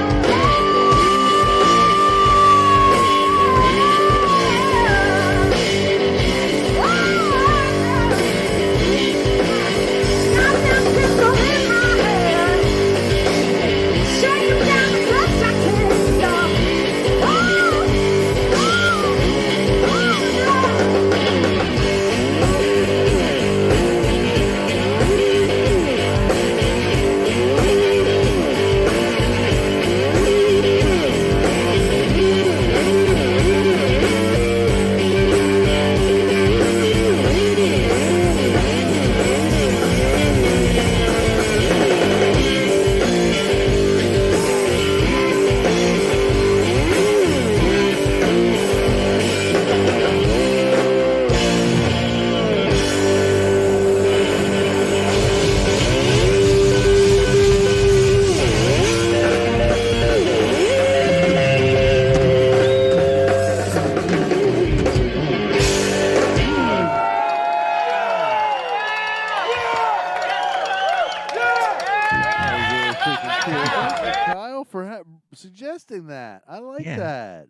Kyle, for suggesting that. I like that.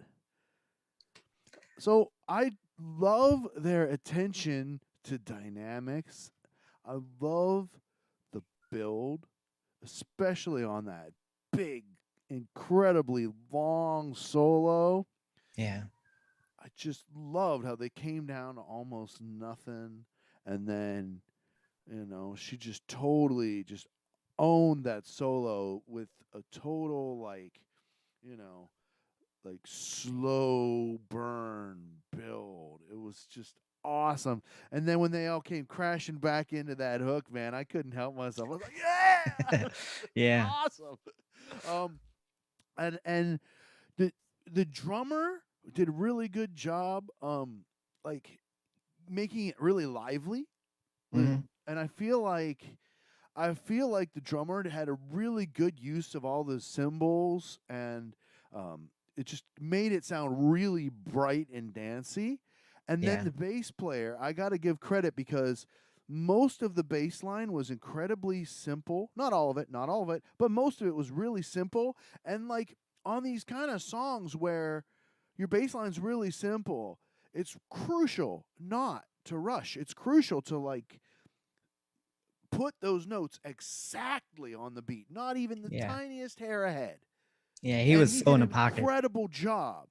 So I love their attention to dynamics. I love the build, especially on that big incredibly long solo. Yeah. I just loved how they came down to almost nothing, and then she just totally just owned that solo with a total like slow burn build. It was just awesome. And then when they all came crashing back into that hook, man, I couldn't help myself. I was like, yeah, Yeah. awesome. And the drummer did a really good job, like making it really lively. Mhm. And I feel like the drummer had a really good use of all the cymbals, and it just made it sound really bright and dancey. And then Yeah. the bass player, I got to give credit because most of the bass line was incredibly simple. Not all of it, but most of it was really simple. And like on these kind of songs where your bass line's really simple, it's crucial not to rush. It's crucial to like put those notes exactly on the beat, not even the Yeah. tiniest hair ahead. Yeah. He And was he so did in an the pocket. incredible job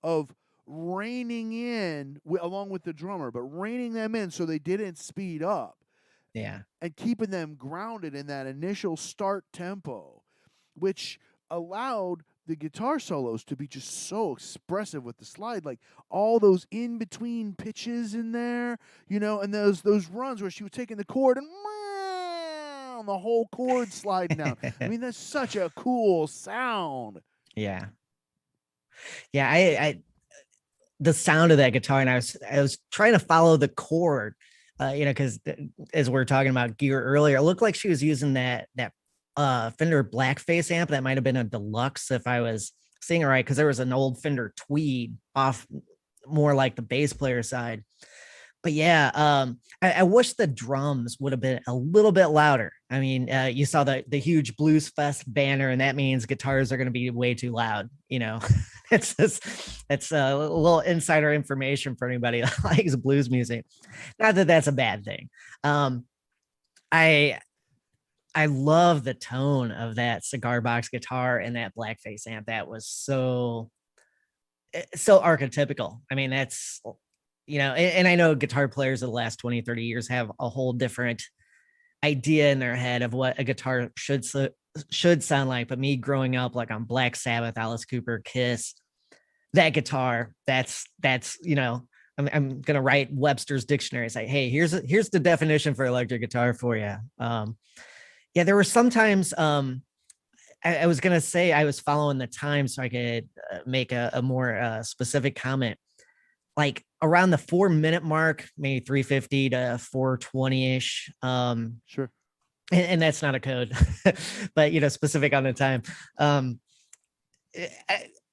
of reining in along with the drummer, but reining them in so they didn't speed up Yeah. and keeping them grounded in that initial start tempo, which allowed the guitar solos to be just so expressive with the slide, like all those in between pitches in there, and those runs where she was taking the chord and the whole chord sliding down. I mean, that's such a cool sound. Yeah. Yeah. The sound of that guitar, and I was trying to follow the chord, because as we are talking about gear earlier, it looked like she was using that Fender Blackface amp. That might have been a deluxe if I was seeing it right, because there was an old Fender Tweed off more like the bass player side. But yeah, I wish the drums would have been a little bit louder. I mean, you saw the huge Blues Fest banner, and that means guitars are going to be way too loud. It's a little insider information for anybody that likes blues music. Not that that's a bad thing. I love the tone of that cigar box guitar and that Blackface amp. That was so archetypical. I mean, that's, and I know guitar players of the last 20, 30 years have a whole different idea in their head of what a guitar should sound like. But me growing up like on Black Sabbath, Alice Cooper, Kiss, that guitar, that's I'm gonna write Webster's dictionary. Say, hey, here's the definition for electric guitar for you. Yeah, there were sometimes I was gonna say I was following the time so I could make a more specific comment. Like around the 4-minute mark, maybe 350 to 420 ish. Sure. And that's not a code, but specific on the time.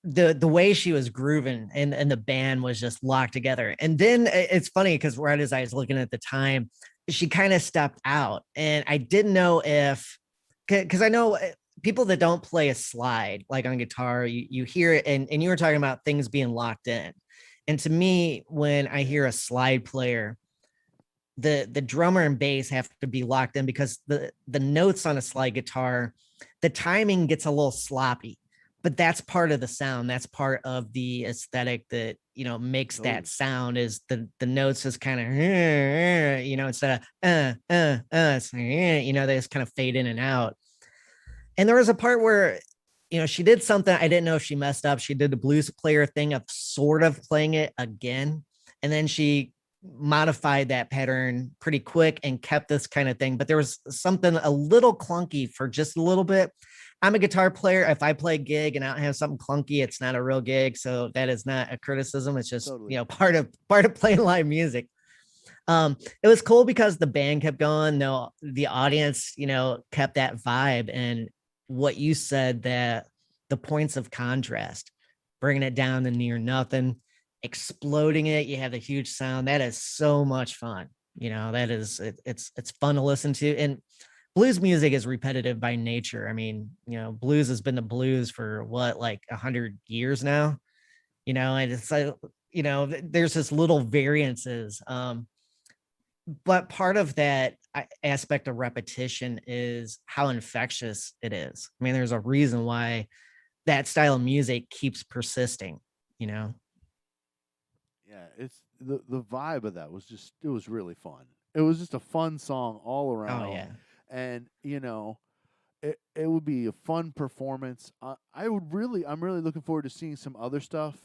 The way she was grooving and the band was just locked together. And then it's funny because right as I was looking at the time, she kind of stepped out, and I didn't know if, because I know people that don't play a slide like on guitar, you hear it, and you were talking about things being locked in. And to me, when I hear a slide player, the drummer and bass have to be locked in, because the notes on a slide guitar, the timing gets a little sloppy, but that's part of the sound. That's part of the aesthetic that, makes that sound, is the notes is kind of, instead of, they just kind of fade in and out. And there was a part where, she did something. I didn't know if she messed up. She did the blues player thing of sort of playing it again. And then she modified that pattern pretty quick and kept this kind of thing. But there was something a little clunky for just a little bit. I'm a guitar player. If I play a gig and I don't have something clunky, it's not a real gig. So that is not a criticism. It's just, Totally. part of playing live music. It was cool because the band kept going. No, the audience, kept that vibe. And what you said, that the points of contrast, bringing it down to near nothing, exploding it, you have the huge sound. That is so much fun. That is, it's fun to listen to. And blues music is repetitive by nature. I mean, blues has been the blues for like 100 years now, and it's like, there's this little variances. But part of that aspect of repetition is how infectious it is. I mean, there's a reason why that style of music keeps persisting, you know? Yeah, it's the vibe of that was just it was really fun. It was just a fun song all Oh around, yeah. and it would be a fun performance. I'm really looking forward to seeing some other stuff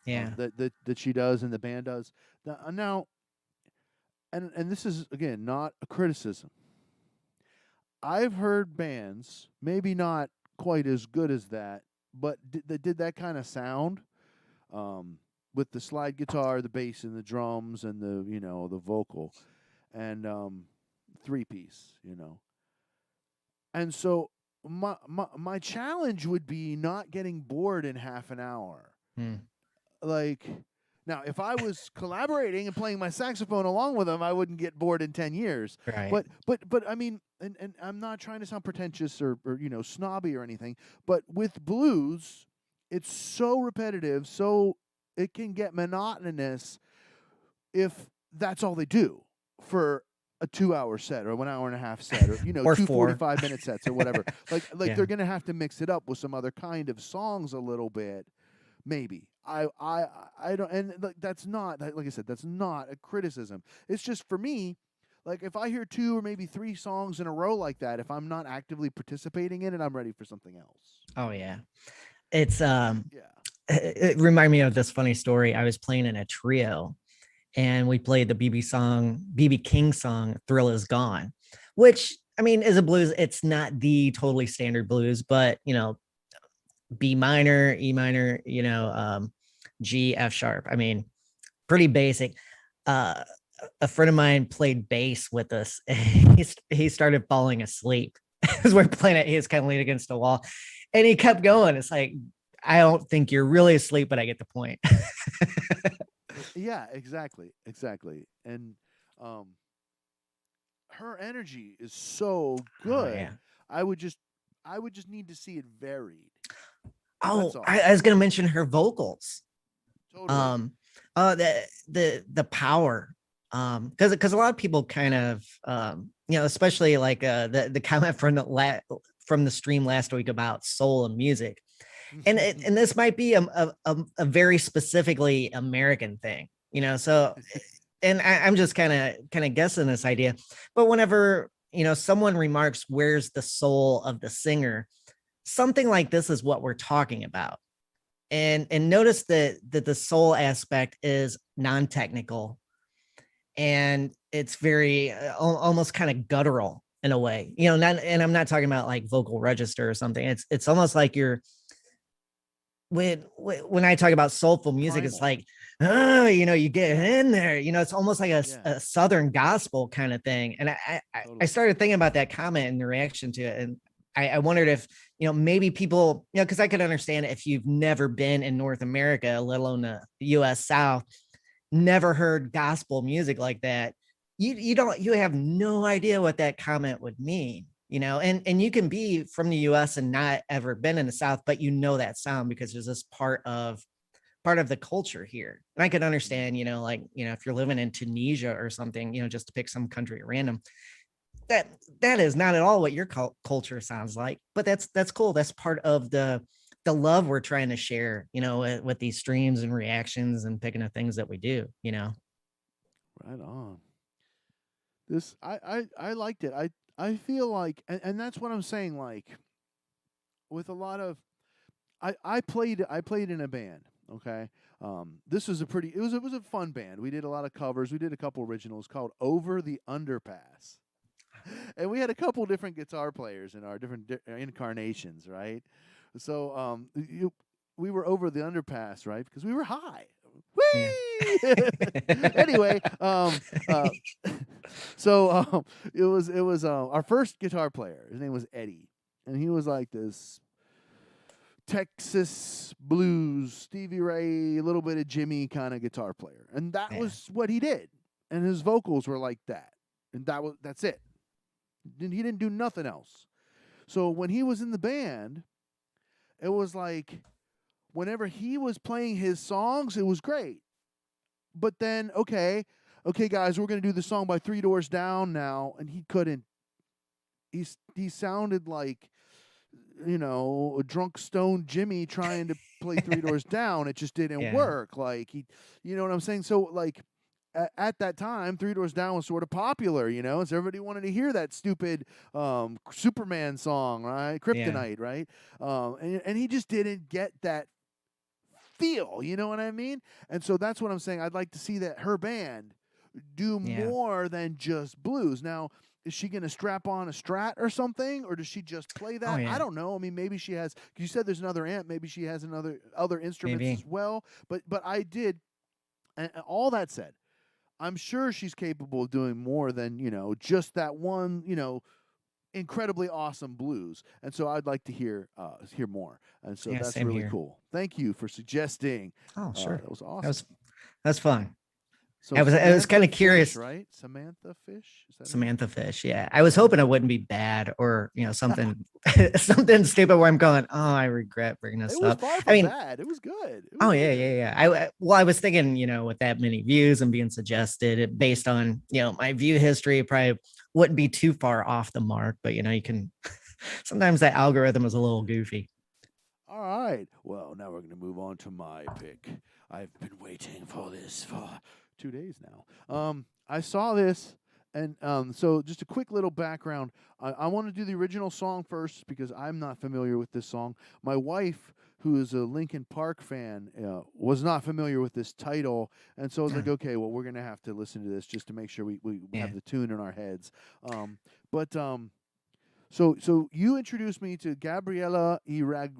Yeah. that she does and the band does. Now, and this is again not a criticism. I've heard bands, maybe not quite as good as that, but that did that kind of sound, with the slide guitar, the bass, and the drums, and the vocal, and three piece, And so my challenge would be not getting bored in half an hour. Hmm. Like, now, if I was collaborating and playing my saxophone along with them, I wouldn't get bored in 10 years. Right. But I mean, and I'm not trying to sound pretentious or snobby or anything, but with blues, it's so repetitive, so it can get monotonous if that's all they do for a 2-hour set or 1 hour and a half set or Or two four. 45-minute sets or whatever. like Yeah. they're gonna have to mix it up with some other kind of songs a little bit. Maybe I don't, and that's not, like I said, that's not a criticism. It's just for me, like if I hear 2 or maybe 3 songs in a row like that, if I'm not actively participating in it, I'm ready for something else. Oh yeah. It's Yeah. it reminded me of this funny story. I was playing in a trio and we played the BB King song Thrill Is Gone, which I mean is a blues. It's not the totally standard blues, but B minor, E minor, G, F sharp. I mean, pretty basic. A friend of mine played bass with us. He started falling asleep as we're playing it. He was kind of leaning against the wall, and he kept going. It's like, I don't think you're really asleep, but I get the point. Yeah, exactly. And her energy is so good. yeah. I would just need to see it varied. Oh, That's all. I was gonna mention her vocals. Totally. The power. Because a lot of people kind of especially like the comment from the stream last week about soul and music. And this might be a very specifically American thing, so and I'm just kind of guessing this idea, but whenever someone remarks where's the soul of the singer, something like this is what we're talking about. And notice that the soul aspect is non-technical and it's very almost kind of guttural in a way, and I'm not talking about like vocal register or something. It's almost like you're when I talk about soulful music, Primal. it's like, you get in there, it's almost like a Southern gospel kind of thing. And I started thinking about that comment and the reaction to it. And I wondered if, maybe people, because I could understand it if you've never been in North America, let alone the US South, never heard gospel music like that. You have no idea what that comment would mean. And you can be from the US and not ever been in the South, but that sound because there's this part of the culture here. And I could understand, if you're living in Tunisia or something, just to pick some country at random, that is not at all what your culture sounds like, but that's cool. That's part of the love we're trying to share, with these streams and reactions and picking the things that we do, Right on. This I liked it. I feel like, and that's what I'm saying. Like, with a lot of, I played in a band. Okay, this was it was a fun band. We did a lot of covers. We did a couple originals called "Over the Underpass," and we had a couple different guitar players in our different incarnations. Right, so we were over the underpass, right, because we were high. Whee! Anyway, so it was our first guitar player. His name was Eddie, and he was like this Texas blues, Stevie Ray, a little bit of Jimmy kind of guitar player, and that was what he did. And his vocals were like that, and that's it. He didn't do nothing else. So when he was in the band, it was like, whenever he was playing his songs, it was great. But then, okay, guys, we're going to do the song by Three Doors Down now. And he couldn't. He sounded like a drunk stone Jimmy trying to play Three Doors Down. It just didn't Yeah. work. Like you know what I'm saying? So like at that time, Three Doors Down was sort of popular, so everybody wanted to hear that stupid Superman song, right? Yeah. Kryptonite, right? And he just didn't get that feel, you know what I mean? And so that's what I'm saying. I'd like to see that her band do Yeah. more than just blues. Now, is she going to strap on a Strat or something, or does she just play that? yeah. I don't know. I mean, maybe she has. You said there's another amp. Maybe she has other instruments Maybe. as well. But I did. And all that said, I'm sure she's capable of doing more than just that one incredibly awesome blues. And so I'd like to hear more. And so Yeah, that's same really here. cool. Thank you for suggesting. Oh, sure. That was awesome. That's fun. So I was Samantha kind of Fish, curious. right? Samantha Fish? Is that her name? Samantha Fish. Yeah. I was hoping it wouldn't be bad or, something something stupid where I'm going, oh, I regret bringing this It was up. far I from mean, bad. It was good. It was oh yeah, good. yeah, yeah. I was thinking, with that many views and being suggested based on, my view history, probably wouldn't be too far off the mark, but you can sometimes that algorithm is a little goofy. All right. Well, now we're going to move on to my pick. I've been waiting for this for 2 days now. I saw this, and so just a quick little background. I want to do the original song first because I'm not familiar with this song. My wife, who is a Linkin Park fan, was not familiar with this title, and so I was like, okay, well, we're going to have to listen to this just to make sure we Yeah. have the tune in our heads. So you introduced me to Gabriela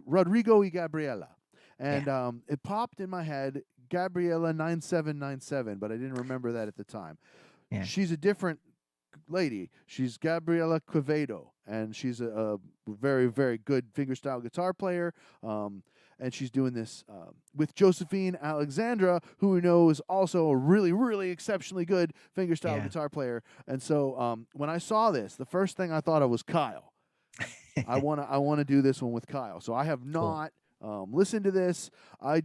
Rodrigo y Gabriela. And it popped in my head, Gabriela 9797, but I didn't remember that at the time. Yeah. She's a different lady. She's Gabriella Quevedo, and she's a very, very good fingerstyle guitar player. And she's doing this with Josephine Alexandra, who we know is also a really, really exceptionally good fingerstyle guitar player. And so when I saw this, the first thing I thought of was Kyle. I wanna do this one with Kyle. So I have not listened to this.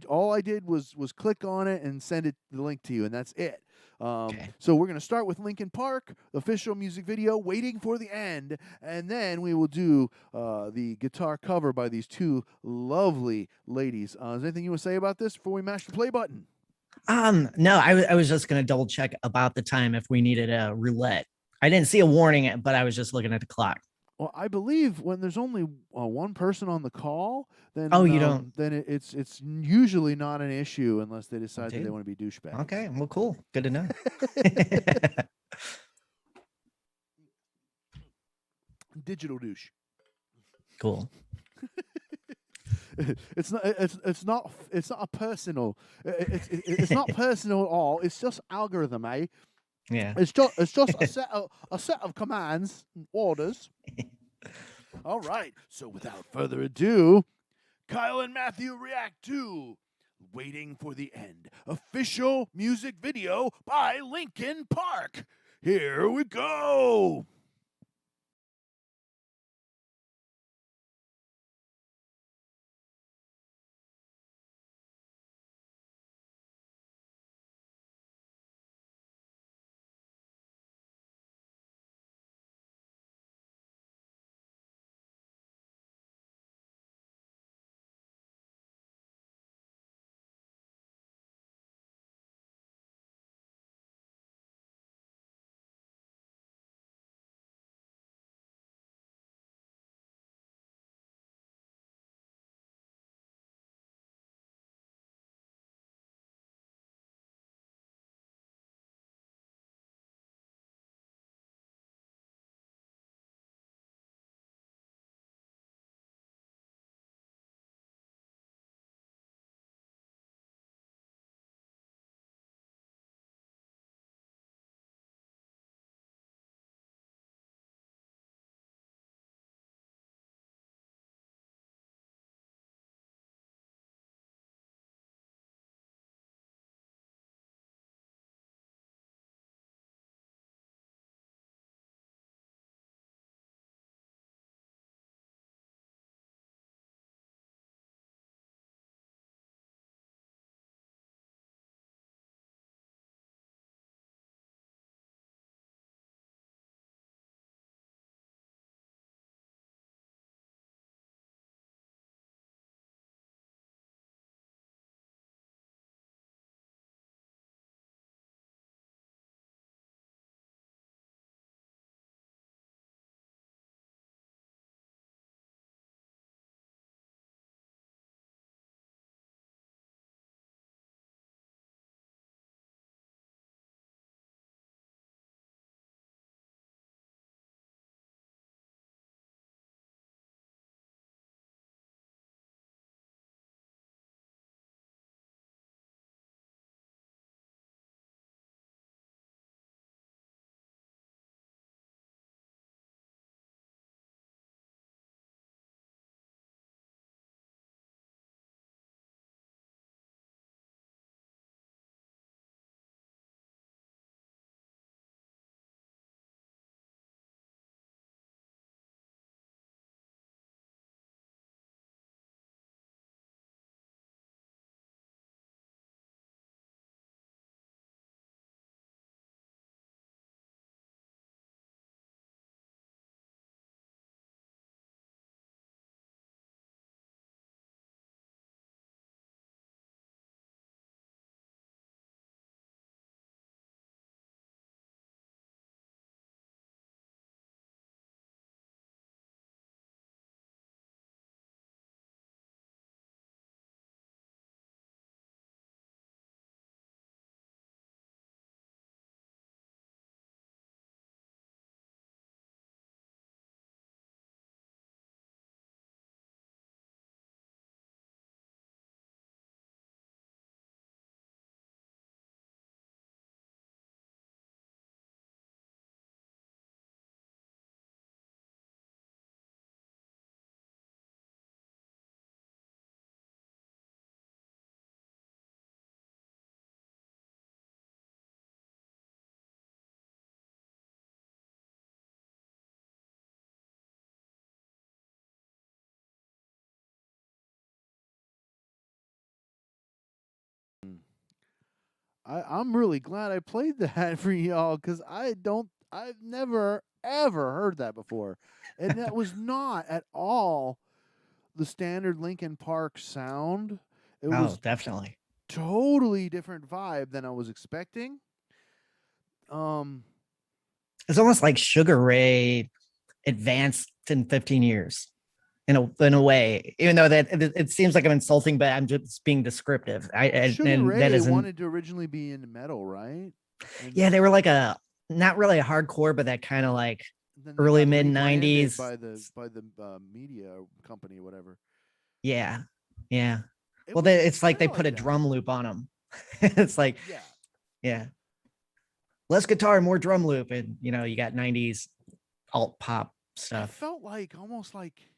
All I did was click on it and send the link to you, and that's it. So we're gonna start with Linkin Park, the official music video, "Waiting for the End," and then we will do the guitar cover by these two lovely ladies. Is there anything you want to say about this before we mash the play button? No, I was just gonna double check about the time if we needed a roulette. I didn't see a warning, but I was just looking at the clock. Well, I believe when there's only one person on the call, then you don't. Then it's usually not an issue unless they decide that they dude. want to be douchebags. Okay, well, cool. Good to know. Digital douche. Cool. It's not a personal. It's not personal at all. It's just algorithm, eh? Yeah. It's just a set of commands and orders. All right. So without further ado, Kyle and Matthew react to "Waiting for the End," official music video by Linkin Park. Here we go. I'm really glad I played that for y'all because I've never ever heard that before, and that was not at all the standard Linkin Park sound. It Oh, was definitely. totally different vibe than I was expecting. Um, It's almost like Sugar Ray advanced in 15 years in a way, even though that it seems like I'm insulting, but I'm just being descriptive. Sugar And that Ray isn't. wanted to originally be in metal, right? And Yeah, they were like a not really a hardcore, but that kind of like then they early got mid rebranded 90s. by the media company or whatever. Yeah, yeah. It Well, was it's like kind they of put like a that. drum loop on them. It's like, Yeah, yeah, less guitar, more drum loop, and you got 90s alt pop I stuff. felt like almost like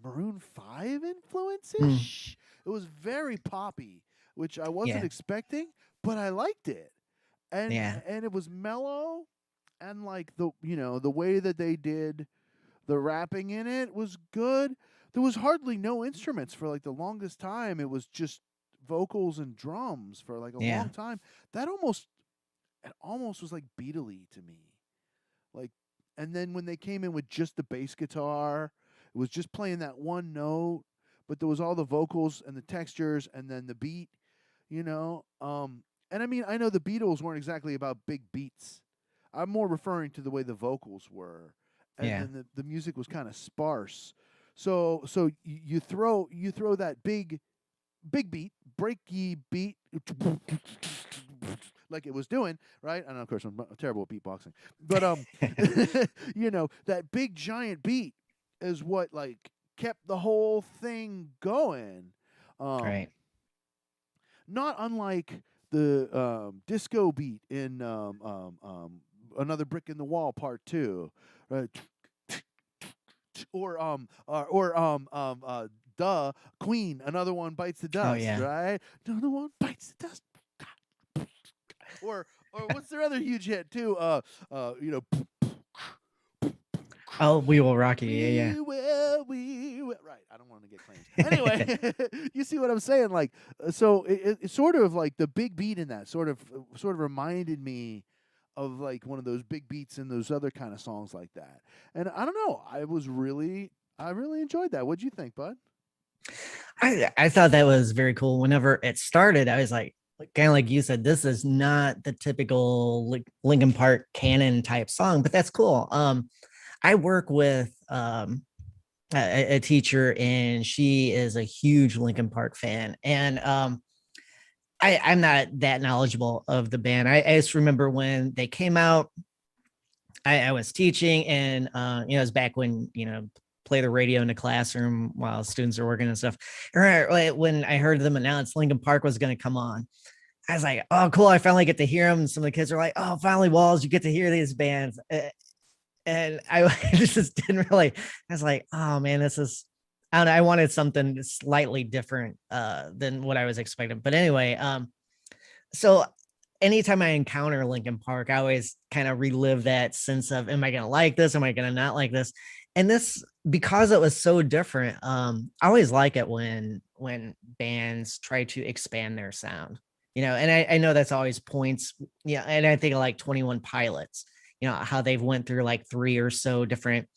Maroon 5 influence Mm, ish. It was very poppy, which I wasn't yeah, expecting, but I liked it. And yeah, and it was mellow, and like the way that they did the rapping in it was good. There was hardly no instruments for like the longest time. It was just vocals and drums for like a yeah, long time. That almost was like Beatley to me. Like, and then when they came in with just the bass guitar, it was just playing that one note, but there was all the vocals and the textures and then the beat, you know. And I mean, I know the Beatles weren't exactly about big beats. I'm more referring to the way the vocals were, and yeah. then the music was kind of sparse. So you throw that big beat, breaky beat, like it was doing, right? And of course, I'm terrible at beatboxing, but that big giant beat is what like kept the whole thing going. Um, Right. Not unlike the disco beat in Another Brick in the Wall Part Two, right? Or duh, Queen, Another One Bites the Oh Dust, yeah. right? Another one bites the dust. Or what's their other huge hit too? You know, Oh, we will rock you. Yeah, we will. Right. I don't want to get claims. Anyway, you see what I'm saying? Like, so it's sort of like the big beat in that sort of reminded me of like one of those big beats in those other kind of songs like that. And I don't know. I really enjoyed that. What'd you think, bud? I thought that was very cool. Whenever it started, I was like kind of like you said, this is not the typical Linkin Park canon type song, but that's cool. I work with a teacher, and she is a huge Linkin Park fan, and I'm not that knowledgeable of the band. I just remember when they came out. I was teaching, and it was back when play the radio in the classroom while students are working and stuff. Right when I heard them announce Linkin Park was going to come on, I was like, "Oh, cool! I finally get to hear them." And some of the kids are like, "Oh, finally, Walls, you get to hear these bands." And I just didn't really. I was like, "Oh man, this is." I don't know. I wanted something slightly different than what I was expecting. But anyway, so anytime I encounter Linkin Park, I always kind of relive that sense of, am I going to like this? Am I going to not like this? And this, because it was so different, I always like it when bands try to expand their sound, and I know that's always points. Yeah. And I think of like 21 Pilots, how they've went through like 3 or so different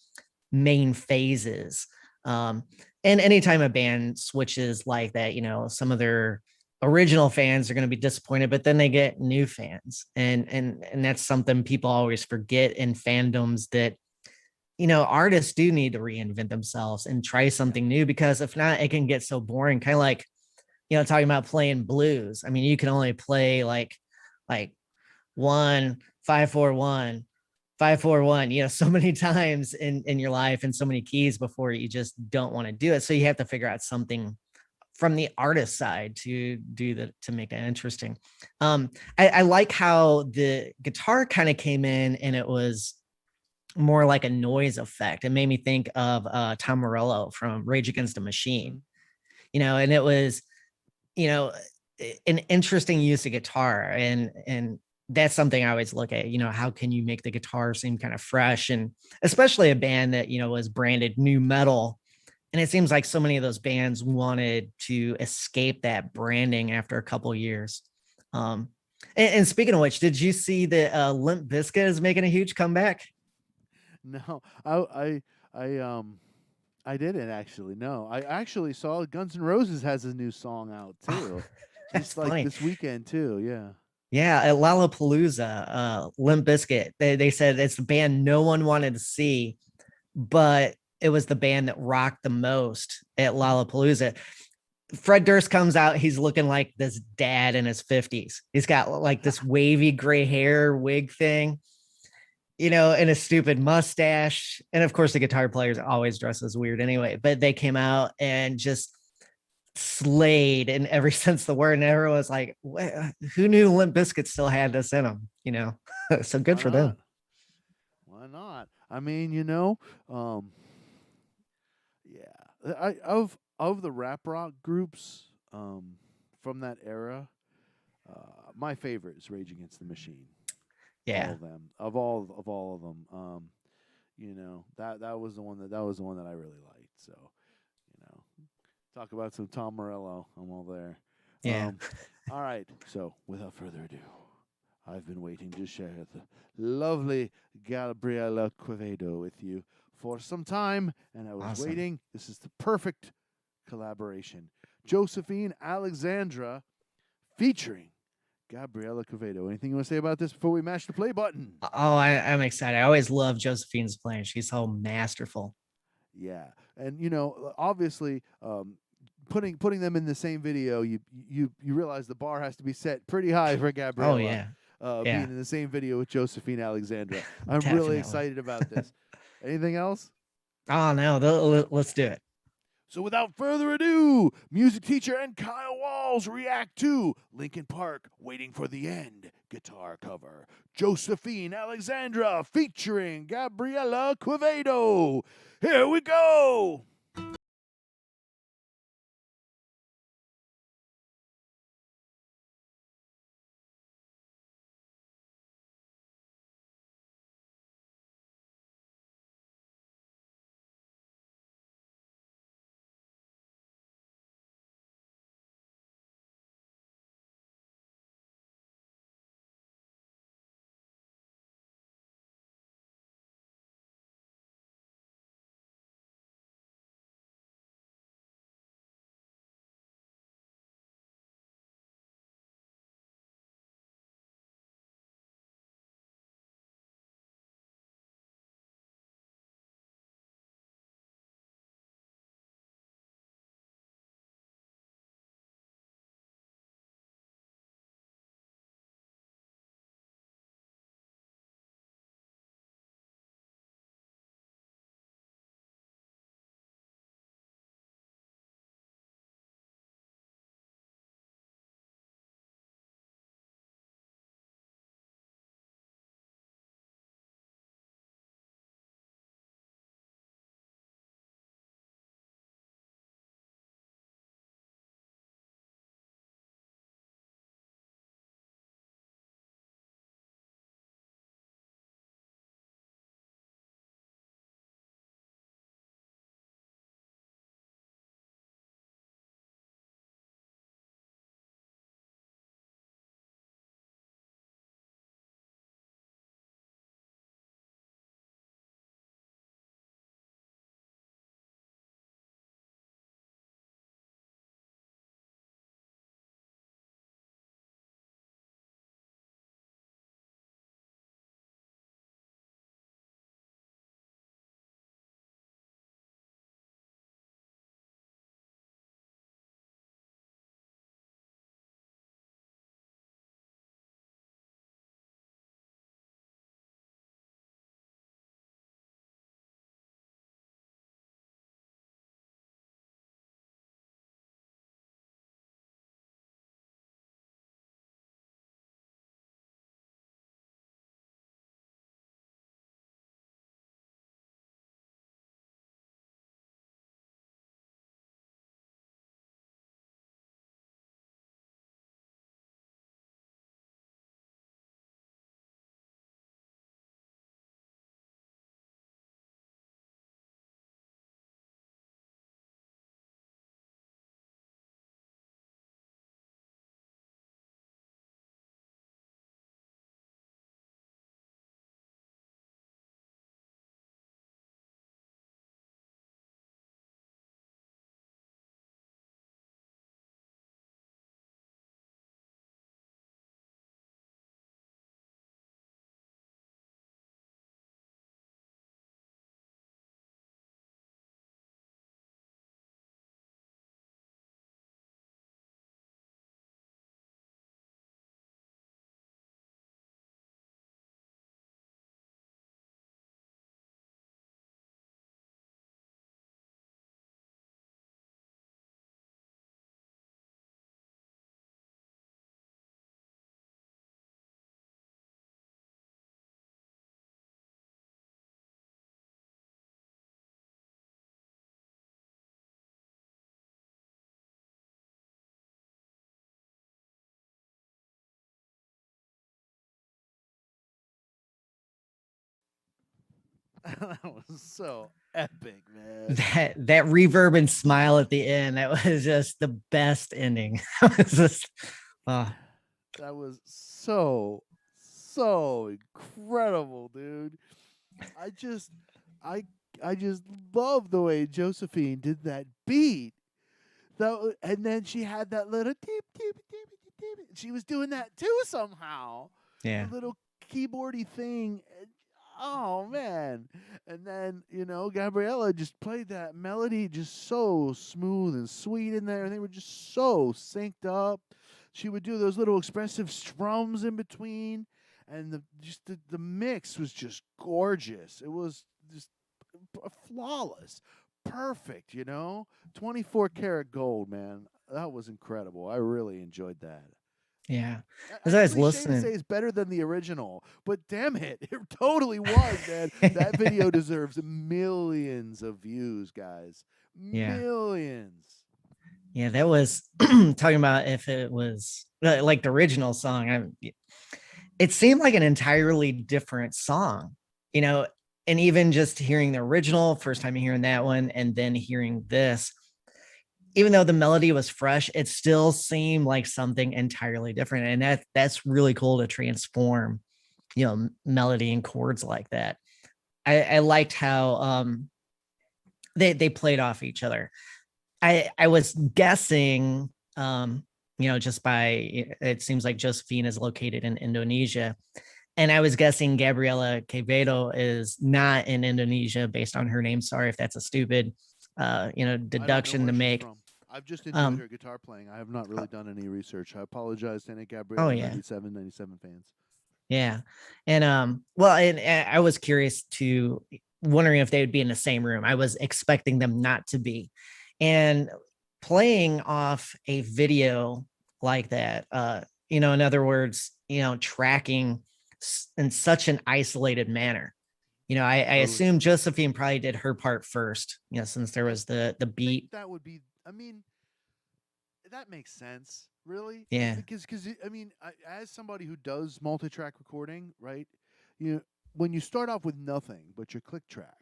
main phases. And anytime a band switches like that, some of their original fans are going to be disappointed, but then they get new fans, and that's something people always forget in fandoms, that artists do need to reinvent themselves and try something new, because if not, it can get so boring. Kind of like talking about playing blues. I mean, you can only play like 1 5 4 1 5 4 1, so many times in your life, and so many keys before you just don't want to do it. So you have to figure out something from the artist side to do that, to make that interesting. I like how the guitar kind of came in, and it was more like a noise effect. It made me think of Tom Morello from Rage Against the Machine, and it was, an interesting use of guitar. And that's something I always look at, how can you make the guitar seem kind of fresh, and especially a band that, was branded new metal. And it seems like so many of those bands wanted to escape that branding after a couple of years. And speaking of which, did you see that Limp Bizkit is making a huge comeback? No, I didn't actually. No, I actually saw Guns N' Roses has a new song out too, That's just like funny. this weekend too. Yeah. Yeah, at Lollapalooza, Limp Bizkit, they said it's the band no one wanted to see, but it was the band that rocked the most at Lollapalooza. Fred Durst comes out, he's looking like this dad in his 50s. He's got like this wavy gray hair wig thing, and a stupid mustache. And of course, the guitar players always dress as weird anyway, but they came out and just slayed in every sense of the word. And everyone was like, who knew Limp Bizkit still had this in them, So good Why for them. not? Why not? I mean, yeah. Of the rap rock groups from that era, my favorite is Rage Against the Machine. All Yeah. of them, of all of them. That was the one that I really liked. So, talk about some Tom Morello. I'm all there. Yeah. All right. So, without further ado, I've been waiting to share the lovely Gabriela Quevedo with you for some time, and I was Awesome. waiting. This is the perfect collaboration. Josephine Alexandra featuring Gabriela Quevedo. Anything you want to say about this before we mash the play button? Oh, I'm excited. I always love Josephine's playing. She's so masterful. Yeah, and obviously, putting them in the same video, you realize the bar has to be set pretty high for Oh Gabriella. yeah. Being Yeah. in the same video with Josephine Alexandra. I'm really Definitely. excited about this. Anything else? Oh no, let's do it. So without further ado, music teacher and Kyle Walls react to Linkin Park Waiting for the End guitar cover. Josephine Alexandra featuring Gabriela Quevedo. Here we go. That was so epic, man. That reverb and smile at the end, that was just the best ending. It was just, oh, That was so incredible, dude. I just I I just love the way Josephine did that beat. And then she had that little deep, deep, deep, deep. She was doing that too somehow. yeah. The little keyboardy thing. Oh man. And then, Gabriella just played that melody just so smooth and sweet in there, and they were just so synced up. She would do those little expressive strums in between, and the mix was just gorgeous. It was just flawless. Perfect, 24 karat gold, man. That was incredible. I really enjoyed that. Yeah. I As I was cliche to listening, say it's better than the original, but damn it, it totally was, man. That video deserves millions of views, guys. Yeah. Millions. yeah, that was talking about if it was like the original song. It seemed like an entirely different song, you know, and even just hearing the original, first time hearing that one, and then hearing this, even though the melody was fresh, it still seemed like something entirely different. And that's really cool to transform, melody and chords like that. I liked how they played off each other. I was guessing, just by it seems like Josephine is located in Indonesia. And I was guessing Gabriela Quevedo is not in Indonesia based on her name. Sorry if that's a stupid deduction to make. From. I've just enjoyed her guitar playing. I have not really done any research. I apologize to any Gabriella 97 fans. Yeah. And and I was curious to wondering if they would be in the same room. I was expecting them not to be. And playing off a video like that, in other words, tracking in such an isolated manner. I assume Josephine probably did her part first, since there was the beat. That would be, that makes sense, really. Yeah. Because as somebody who does multi-track recording, right? When you start off with nothing but your click track,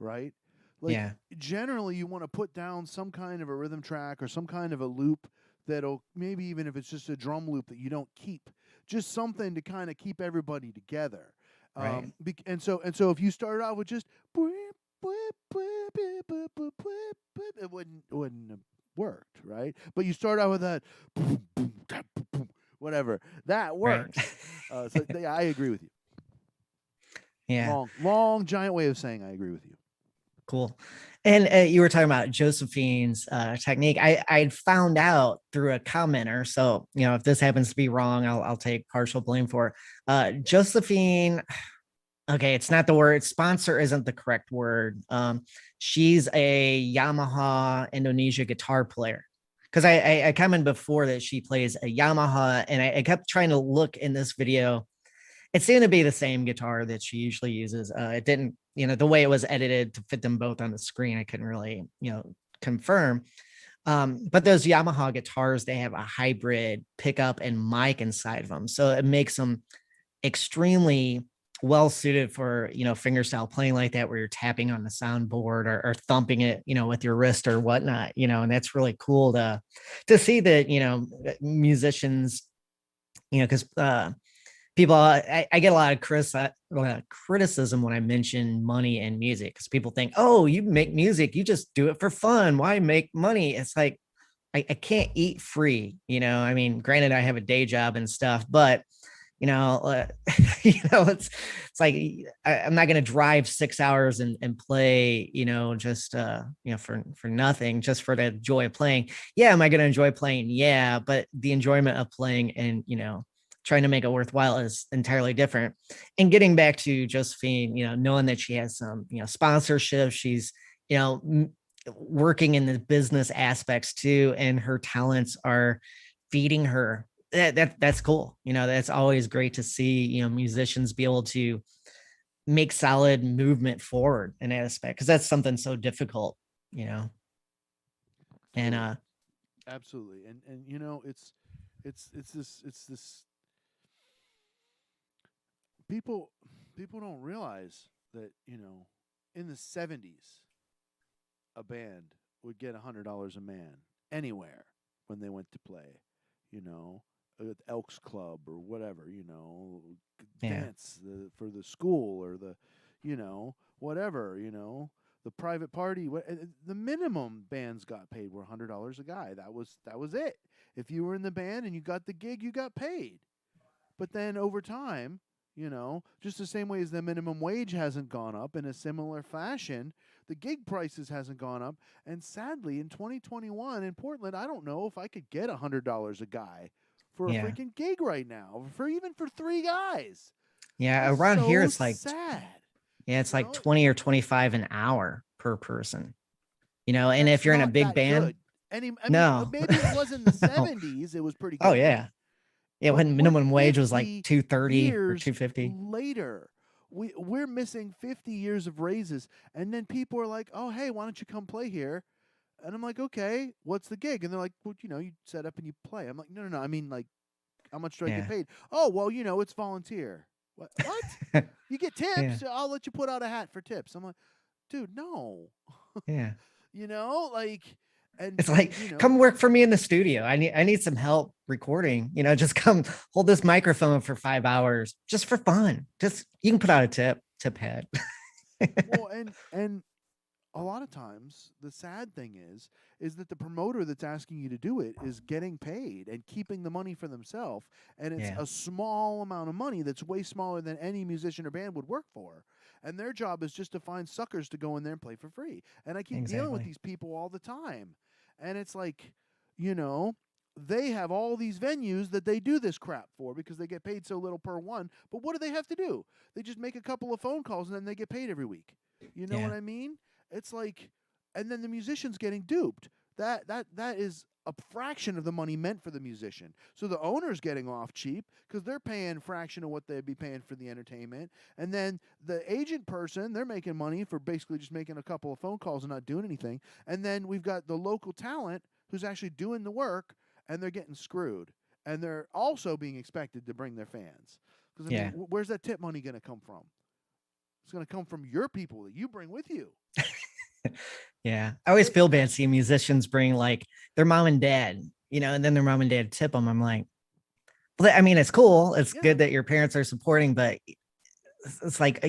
right? Generally you want to put down some kind of a rhythm track or some kind of a loop that'll, maybe even if it's just a drum loop that you don't keep, just something to kind of keep everybody together. Right. And so if you started out with just it wouldn't have worked, right? But you start out with that whatever, that works. Right. I agree with you. Yeah. Long giant way of saying I agree with you. Cool. And you were talking about Josephine's technique. I found out through a commenter. So, if this happens to be wrong, I'll take partial blame for it. Josephine, okay, it's not the word. Sponsor isn't the correct word. She's a Yamaha Indonesia guitar player. Because I commented before that she plays a Yamaha, and I kept trying to look in this video. It seemed to be the same guitar that she usually uses. It didn't, the way it was edited to fit them both on the screen, I couldn't really, confirm. But those Yamaha guitars, they have a hybrid pickup and mic inside of them. So it makes them extremely well suited for, fingerstyle playing like that, where you're tapping on the soundboard or thumping it, with your wrist or whatnot, and that's really cool to see that, musicians, because people, I get a lot of criticism when I mention money and music, because people think, oh, you make music, you just do it for fun. Why make money? It's like, I can't eat free. Granted, I have a day job and stuff, but it's like, I'm not going to drive 6 hours and play, just, for nothing, just for the joy of playing. Yeah. Am I going to enjoy playing? Yeah. But the enjoyment of playing and, trying to make it worthwhile is entirely different. And getting back to Josephine, knowing that she has some, sponsorship, she's, working in the business aspects too, and her talents are feeding her. That's cool. That's always great to see, musicians be able to make solid movement forward in that aspect, because that's something so difficult, and absolutely. And it's this people don't realize that, in the 70s, a band would get $100 a man anywhere when they went to play, you know, at Elks Club or whatever, you know, Yeah. dance for the school or the, you know, whatever, you know, the private party. The minimum bands got paid were $100 a guy. That was it. If you were in the band and you got the gig, you got paid. But then over time, you know, just the same way as the minimum wage hasn't gone up, in a similar fashion, the gig prices hasn't gone up. And sadly, in 2021 in Portland, I don't know if I could get $100 a guy for a Yeah. freaking gig right now, for 3 guys. Yeah. That's Around here, so it's like, sad. yeah, it's You like know? 20 or 25 an hour per person, you know, and That's if you're in a not big that band, good. I mean, no. maybe it was in the No. 70s. It was pretty good. Oh, yeah. Yeah. But When we're minimum wage was like 50 230 or years 250. later. We're missing 50 years of raises, and then people are like, "Oh, hey, why don't you come play here?" And I'm like, "Okay, what's the gig?" And they're like, "Well, you know, you set up and you play." I'm like, "No. I mean, like, how much do I get Yeah. paid?" "Oh, well, you know, it's volunteer." What? You get Yeah. tips? I'll let you put out a hat for tips. I'm like, "Dude, no." Yeah. You know, like, It's and like, you know, come work for me in the studio. I need some help recording. You know, just come hold this microphone for 5 hours just for fun. Just you can put out a tip head. well, and a lot of times the sad thing is that the promoter that's asking you to do it is getting paid and keeping the money for themselves, and it's Yeah. a small amount of money that's way smaller than any musician or band would work for, and their job is just to find suckers to go in there and play for free. And I keep dealing with Exactly. these people all the time, and it's like, you know, they have all these venues that they do this crap for because they get paid so little per one. But what do they have to do? They just make a couple of phone calls and then they get paid every week. You know what Yeah. I mean? It's like, and then the musician's getting duped. That is a fraction of the money meant for the musician. So the owner's getting off cheap because they're paying a fraction of what they'd be paying for the entertainment. And then the agent person, they're making money for basically just making a couple of phone calls and not doing anything. And then we've got the local talent who's actually doing the work, and they're getting screwed. And they're also being expected to bring their fans. Because, I Yeah. mean, where's that tip money going to come from? It's going to come from your people that you bring with you. Yeah. I always feel bad seeing musicians bring like their mom and dad, you know, and then their mom and dad tip them. I'm like, well, I mean, it's cool. It's Yeah. good that your parents are supporting, but it's like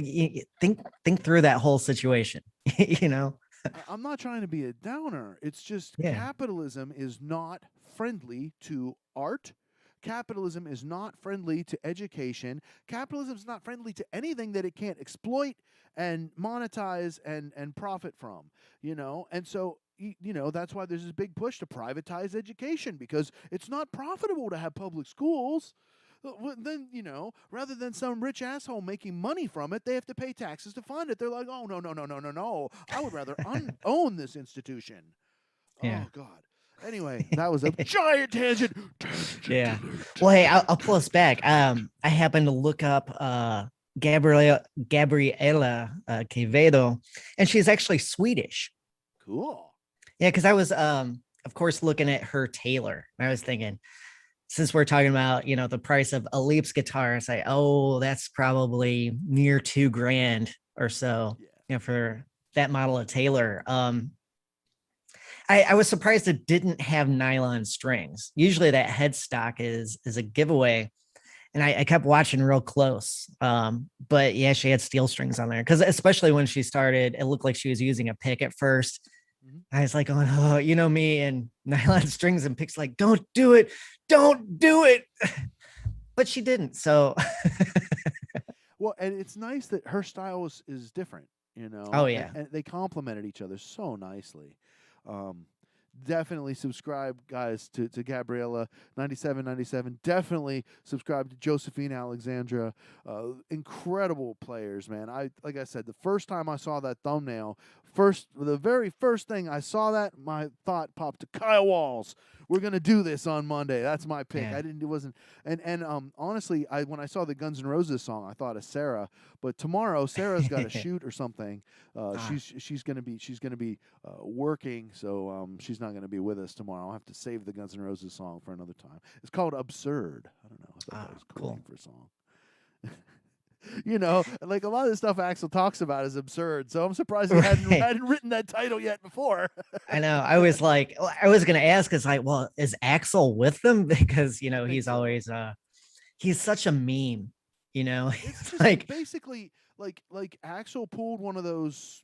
think through that whole situation, you know? I'm not trying to be a downer. It's just Yeah. capitalism is not friendly to art. Capitalism is not friendly to education. Capitalism is not friendly to anything that it can't exploit and monetize and profit from, you know? And so, you know, that's why there's this big push to privatize education, because it's not profitable to have public schools. Then, you know, rather than some rich asshole making money from it, they have to pay taxes to fund it. They're like, "Oh, no. I would rather own this institution." Yeah. Oh, God. Anyway, that was a giant tangent. Yeah. Well, hey, I'll pull us back. I happened to look up Gabriela Quevedo, and she's actually Swedish. Cool. Yeah, because I was of course looking at her Taylor. And I was thinking, since we're talking about, you know, the price of a Leaps guitar, I say, oh, that's probably near $2,000 or so, Yeah. you know, for that model of Taylor. I was surprised it didn't have nylon strings. Usually that headstock is a giveaway. And I kept watching real close. But yeah, she had steel strings on there. Because especially when she started, it looked like she was using a pick at first. Mhm. I was like, oh, you know me and nylon strings and picks, like, don't do it. Don't do it. But she didn't. So Well, and it's nice that her style is different, you know. Oh, yeah. And they complemented each other so nicely. Definitely subscribe, guys, to Gabriella 9797. Definitely subscribe to Josephine, Alexandra. Incredible players, man. Like I said, the first time I saw that thumbnail, the very first thing I saw that, my thought popped to Kyle Walls. We're gonna do this on Monday. That's my pick. Yeah. It wasn't. And honestly, when I saw the Guns N' Roses song, I thought of Sarah. But tomorrow, Sarah's got to shoot or something. She's gonna be working, so she's not gonna be with us tomorrow. I'll have to save the Guns N' Roses song for another time. It's called Absurd. I don't know. I thought that was cool cool. name for a song. Like a lot of the stuff Axl talks about is absurd. So I'm surprised he hadn't, Right. hadn't written that title yet before. I know. I was like, I was gonna ask, is like, well, is Axel with them? Because I think he's so. always he's such a meme. It's It's just like, basically like Axl pulled one of those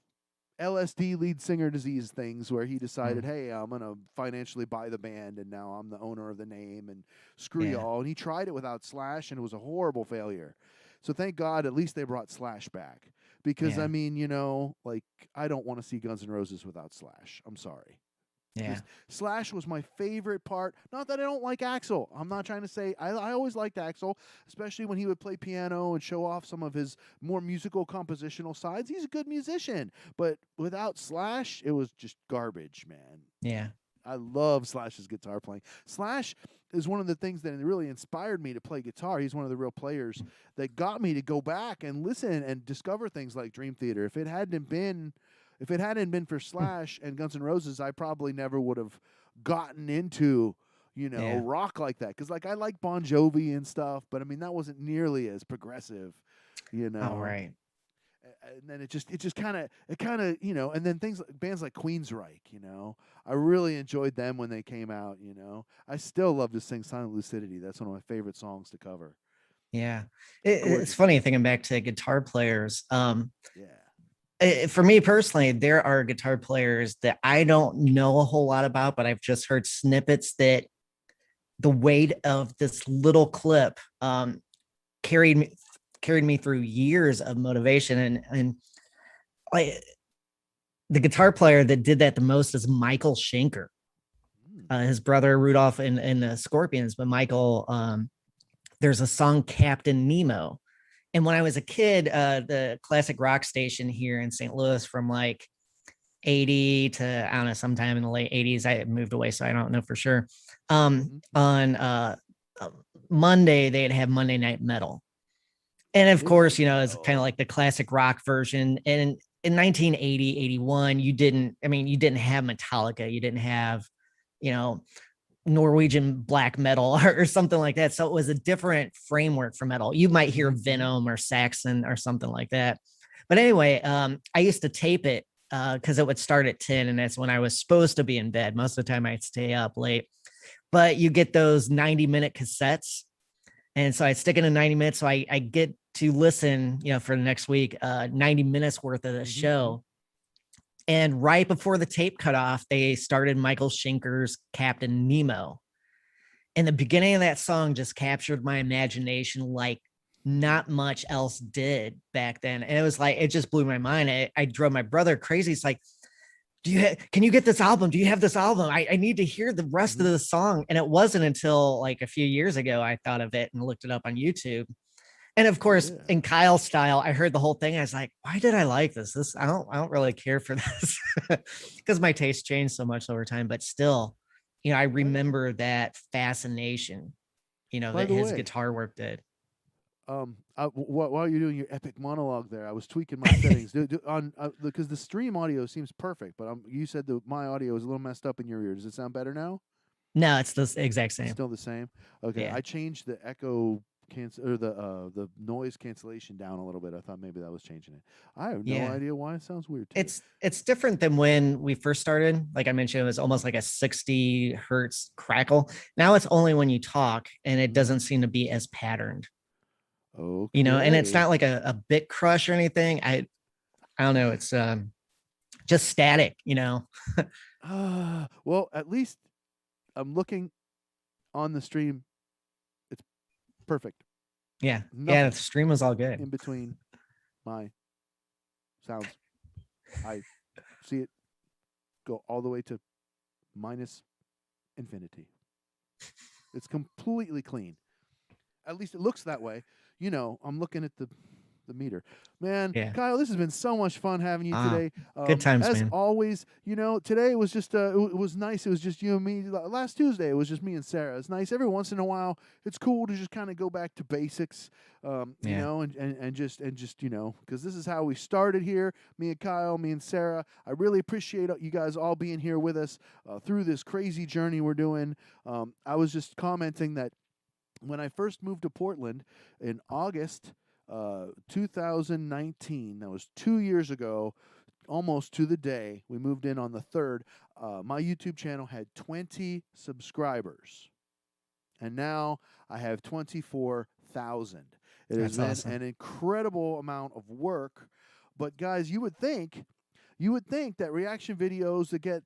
LSD lead singer disease things where he decided, hey, I'm gonna financially buy the band, and now I'm the owner of the name, and screw yeah, y'all. And he tried it without Slash, and it was a horrible failure. So thank God, at least they brought Slash back, because yeah, I mean, like I don't want to see Guns N' Roses without Slash. I'm sorry. yeah, Slash was my favorite part. Not that I don't like Axl. I'm not trying to say I always liked Axl, especially when he would play piano and show off some of his more musical compositional sides. He's a good musician, but without Slash, it was just garbage, man. yeah, I love Slash's guitar playing. Slash is one of the things that really inspired me to play guitar. He's one of the real players that got me to go back and listen and discover things like Dream Theater. If it hadn't been for Slash and Guns N' Roses, I probably never would have gotten into, yeah. rock like that. Because like I like Bon Jovi and stuff, but I mean that wasn't nearly as progressive, All right. And then it just kind of and then bands like Queensryche, I really enjoyed them when they came out. I still love to sing Silent Lucidity. That's one of my favorite songs to cover. Yeah. Gorgeous. It's funny thinking back to guitar players. Yeah. For me personally, there are guitar players that I don't know a whole lot about, but I've just heard snippets that the weight of this little clip carried me through years of motivation. And like the guitar player that did that the most is Michael Schenker, his brother Rudolph in the Scorpions. But Michael, there's a song Captain Nemo. And when I was a kid, the classic rock station here in St. Louis from like 80 to, I don't know, sometime in the late 80s, I moved away, so I don't know for sure. On Monday, they'd have Monday Night Metal. And of course, it's kind of like the classic rock version. And in 1980, 81, you didn't have Metallica. You didn't have, Norwegian black metal or something like that. So it was a different framework for metal. You might hear Venom or Saxon or something like that. But anyway, I used to tape it because it would start at 10, and that's when I was supposed to be in bed. Most of the time I'd stay up late. But you get those 90-minute cassettes. And so I'd stick in a 90 minutes. So I get to listen, for the next week, 90 minutes worth of the show. And right before the tape cut off, they started Michael Schenker's Captain Nemo. And the beginning of that song just captured my imagination like not much else did back then. And it was like, it just blew my mind. I drove my brother crazy. It's like, can you get this album? Do you have this album? I need to hear the rest of the song. And it wasn't until like a few years ago, I thought of it and looked it up on YouTube. And of course, in Kyle's style, I heard the whole thing. I was like, why did I like this? I don't really care for this because my taste changed so much over time. But still, I remember that fascination, that his guitar work did. While you're doing your epic monologue there, I was tweaking my settings because the stream audio seems perfect, but you said my audio is a little messed up in your ear. Does it sound better now? No, it's the exact same. Still the same. Okay, Yeah. I changed the echo the noise cancellation down a little bit. I thought maybe that was changing it. I have no idea why it sounds weird to me. It's different than when we first started. Like I mentioned, it was almost like a 60 hertz crackle. Now it's only when you talk, and it doesn't seem to be as patterned. Okay. And it's not like a bit crush or anything. I don't know. It's just static, Well, at least I'm looking on the stream. It's perfect. Yeah. Nothing yeah, the stream was all good. in between my sounds. I see it go all the way to minus infinity. It's completely clean. At least it looks that way. I'm looking at the meter. Man, Yeah. Kyle, this has been so much fun having you today. Good times, as man. always, today was just it was nice. It was just you and me. Last Tuesday it was just me and Sarah. It's nice every once in a while. It's cool to just kind of go back to basics, and just because this is how we started here. Me and Kyle, me and Sarah. I really appreciate you guys all being here with us through this crazy journey we're doing. I was just commenting that when I first moved to Portland in August 2019. That was 2 years ago, almost to the day. We moved in on the 3rd. My YouTube channel had 20 subscribers, and now I have 24,000. It has That's been awesome. an incredible amount of work. But guys, you would think that reaction videos that get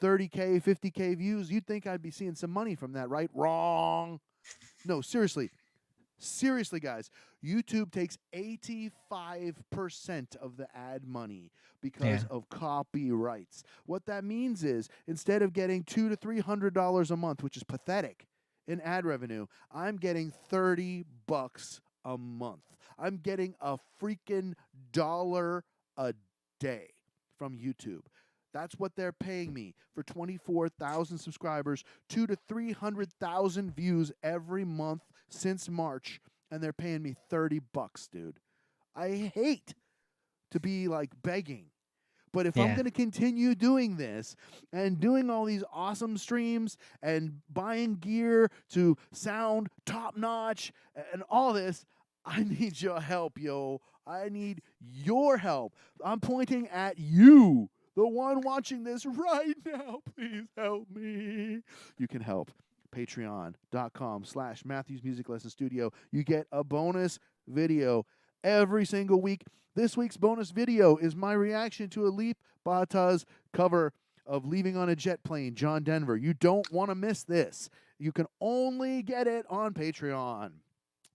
30K, 50K views, you'd think I'd be seeing some money from that, right? Wrong. No, seriously. Seriously, guys, YouTube takes 85% of the ad money because of copyrights. What that means is instead of getting $200 to $300 a month, which is pathetic in ad revenue, I'm getting $30 a month. I'm getting a freaking dollar a day from YouTube. That's what they're paying me for 24,000 subscribers, 200,000 to 300,000 views every month since March, and they're paying me $30, dude. I hate to be like begging, but if I'm going to continue doing this and doing all these awesome streams and buying gear to sound top notch and all this, I need your help, yo. I need your help. I'm pointing at you. The one watching this right now, please help me. You can help. Patreon.com/Matthews Music Lesson Studio. You get a bonus video every single week. This week's bonus video is my reaction to Alip Ba Ta's cover of Leaving on a Jet Plane, John Denver. You don't want to miss this. You can only get it on Patreon.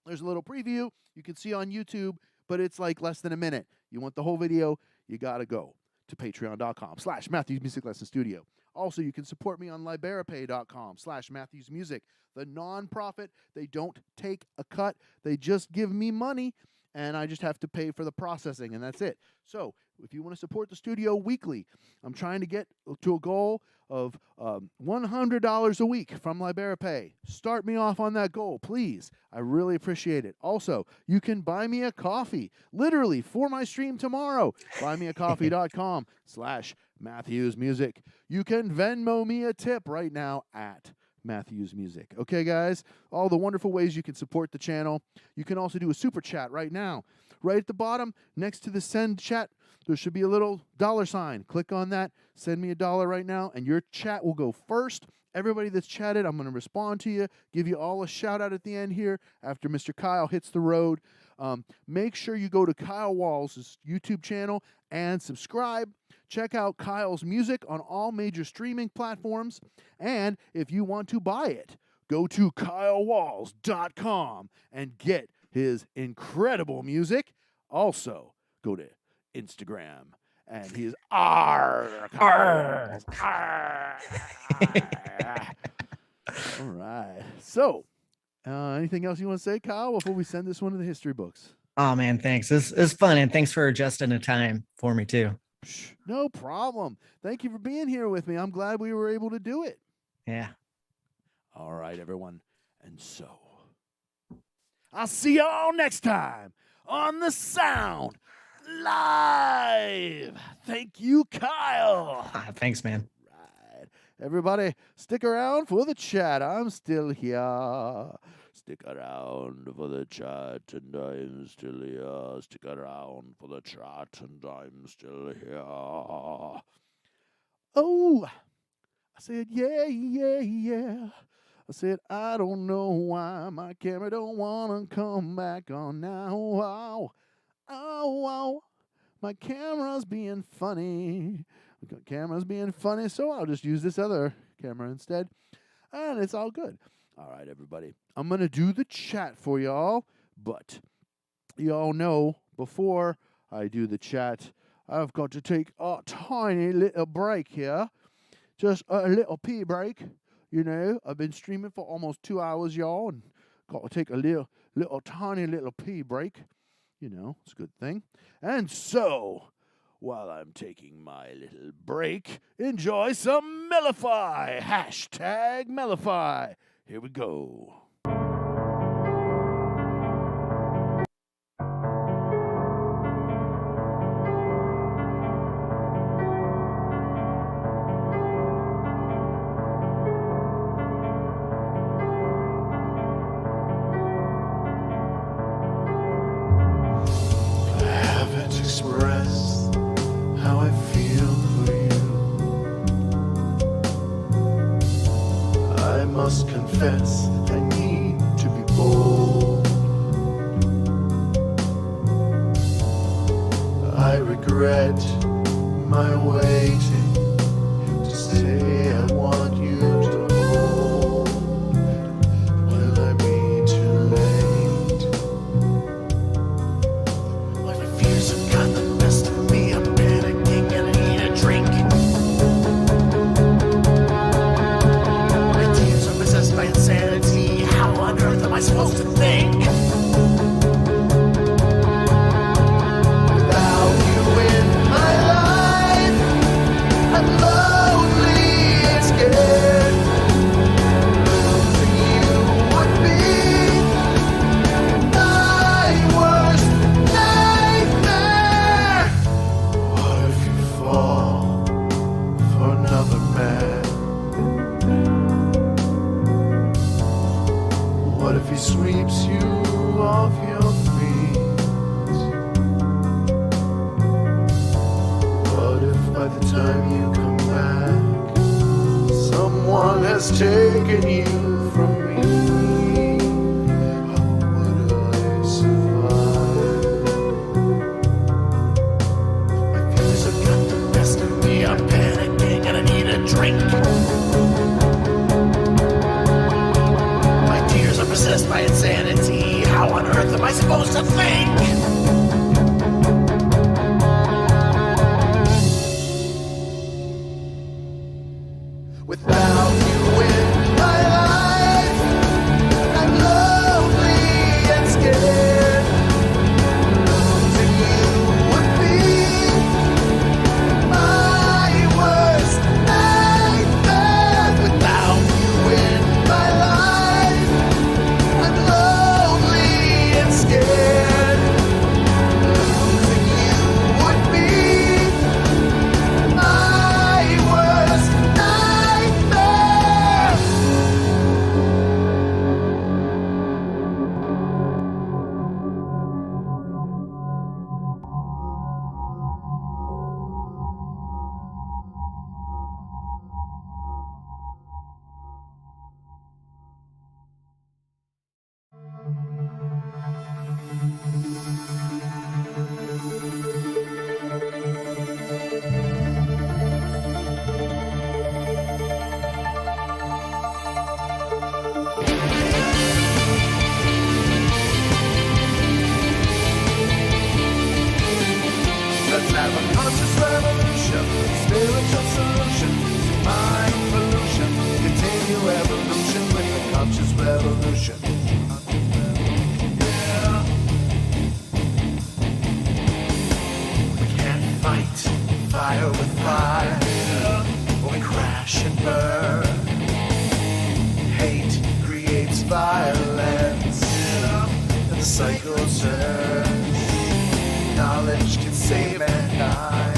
There's a little preview you can see on YouTube, but it's like less than a minute. You want the whole video, you got to go to patreon.com/Matthews Music Lesson Studio. Also, you can support me on liberapay.com/Matthews Music. The nonprofit, they don't take a cut. They just give me money, and I just have to pay for the processing, and that's it. So if you want to support the studio weekly, I'm trying to get to a goal of $100 a week from LiberaPay. Start me off on that goal, please. I really appreciate it. Also, you can buy me a coffee, literally, for my stream tomorrow. Buymeacoffee.com/Matthews Music. You can Venmo me a tip right now at Matthews Music. Okay, guys? All the wonderful ways you can support the channel. You can also do a super chat right now. Right at the bottom, next to the send chat, there should be a little $sign. Click on that. Send me $1 right now, and your chat will go first. Everybody that's chatted, I'm going to respond to you, give you all a shout-out at the end here after Mr. Kyle hits the road. Make sure you go to Kyle Walls' YouTube channel and subscribe. Check out Kyle's music on all major streaming platforms. And if you want to buy it, go to kylewalls.com and get his incredible music. Also, go to Instagram, and he is All right. So, anything else you want to say, Kyle, before we send this one to the history books? Oh man, thanks. This is fun, and thanks for adjusting the time for me too. No problem. Thank you for being here with me. I'm glad we were able to do it. Yeah. All right, everyone. And so, I'll see y'all next time on The Sound Live. Thank you, Kyle. Thanks, man. Right. Everybody, stick around for the chat. I'm still here. Stick around for the chat, and I'm still here. Stick around for the chat, and I'm still here. Oh, I said, yeah, yeah, yeah. I said, I don't know why my camera don't want to come back on now. Wow. Oh, wow. My camera's being funny. Camera's being funny, so I'll just use this other camera instead. And it's all good. All right, everybody. I'm going to do the chat for y'all, but y'all know before I do the chat, I've got to take a tiny little break here. Just a little pee break. You know, I've been streaming for almost 2 hours, y'all, and got to take a little tiny little pee break. You know, it's a good thing. And so, while I'm taking my little break, enjoy some Mellify. Hashtag Mellify. Here we go. confess I need to be bold. I regret my waiting to say I want you to hold. Will I be too late? My fears have got the best of me. I'm panicking and I need a drink. My tears are possessed by insanity. How on earth am I supposed to think? Sweeps you off your feet. What if by the time you come back, someone has taken you from me? How would I survive? My feelings have got the best of me. I'm panicking and I need a drink. Possessed by insanity. How on earth am I supposed to think? Without you in my life, I'm lonely and scared. Losing you would be my worst nightmare. Without you in my life, I'm lonely and scared. Losing you would be my worst nightmare. Let's have a conscious revolution, spiritual solution to mind pollution. Continue evolution with a conscious revolution. Yeah. We can't fight fire with fire. We crash and burn. Hate creates violence, and the cycle turns. Knowledge can save mankind.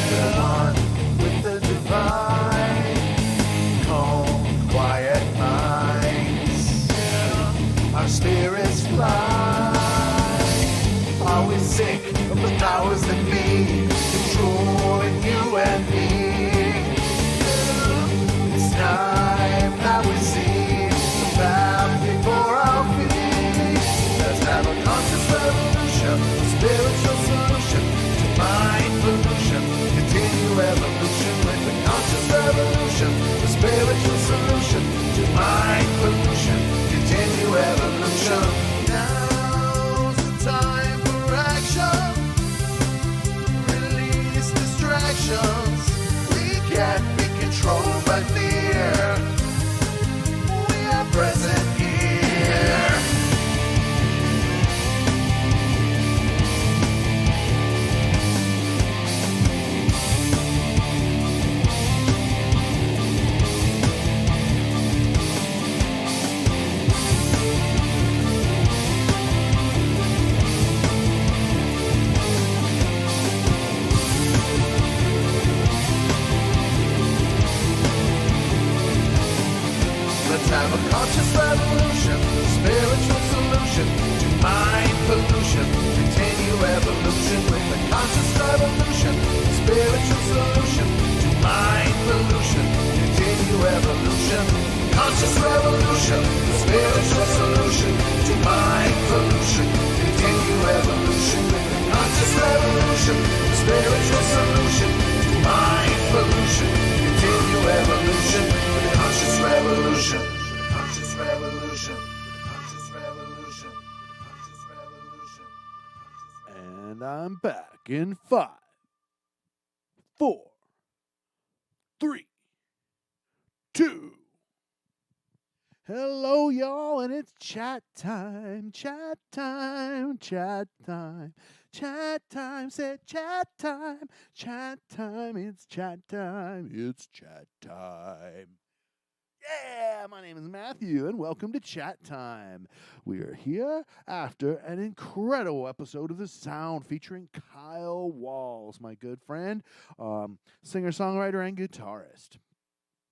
We're one with the divine. Calm, quiet minds. Our spirits fly. Are we sick of the powers that be controlling you and me? It's time that we see the path before our feet. Let's have a conscious revolution, spiritual solution to mind pollution. Continue evolution with the conscious revolution, the spiritual solution to mind pollution. Continue evolution. Now's the time for action. And I'm back in 5, 4, 3, 2. Hello, y'all, and it's chat time, chat time, chat time, chat time. Said chat time, chat time. It's chat time, it's chat time. Yeah, my name is Matthew, and welcome to Chat Time. We are here after an incredible episode of The Sound featuring Kyle Walls, my good friend, singer-songwriter and guitarist.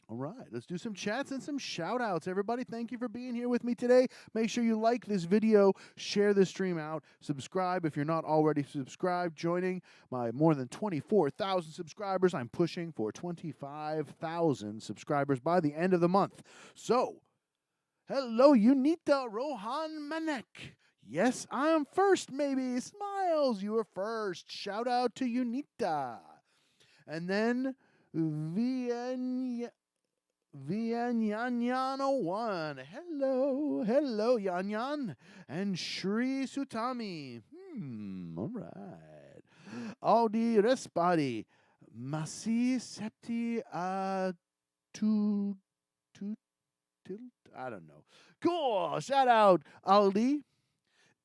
All right, let's do some chats and some shout-outs. Everybody, thank you for being here with me today. Make sure you like this video, share this stream out, subscribe if you're not already subscribed, joining my more than 24,000 subscribers. I'm pushing for 25,000 subscribers by the end of the month. So, hello, Unita Rohan Manek. Yes, I am first, maybe. Smiles, you were first. Shout out to Unita. And then Vianyano1. Hello, Yanyan. And Shri Sutami. All right. Audi Respadi. Masi Septi tu I don't know. Cool. Shout out, Aldi.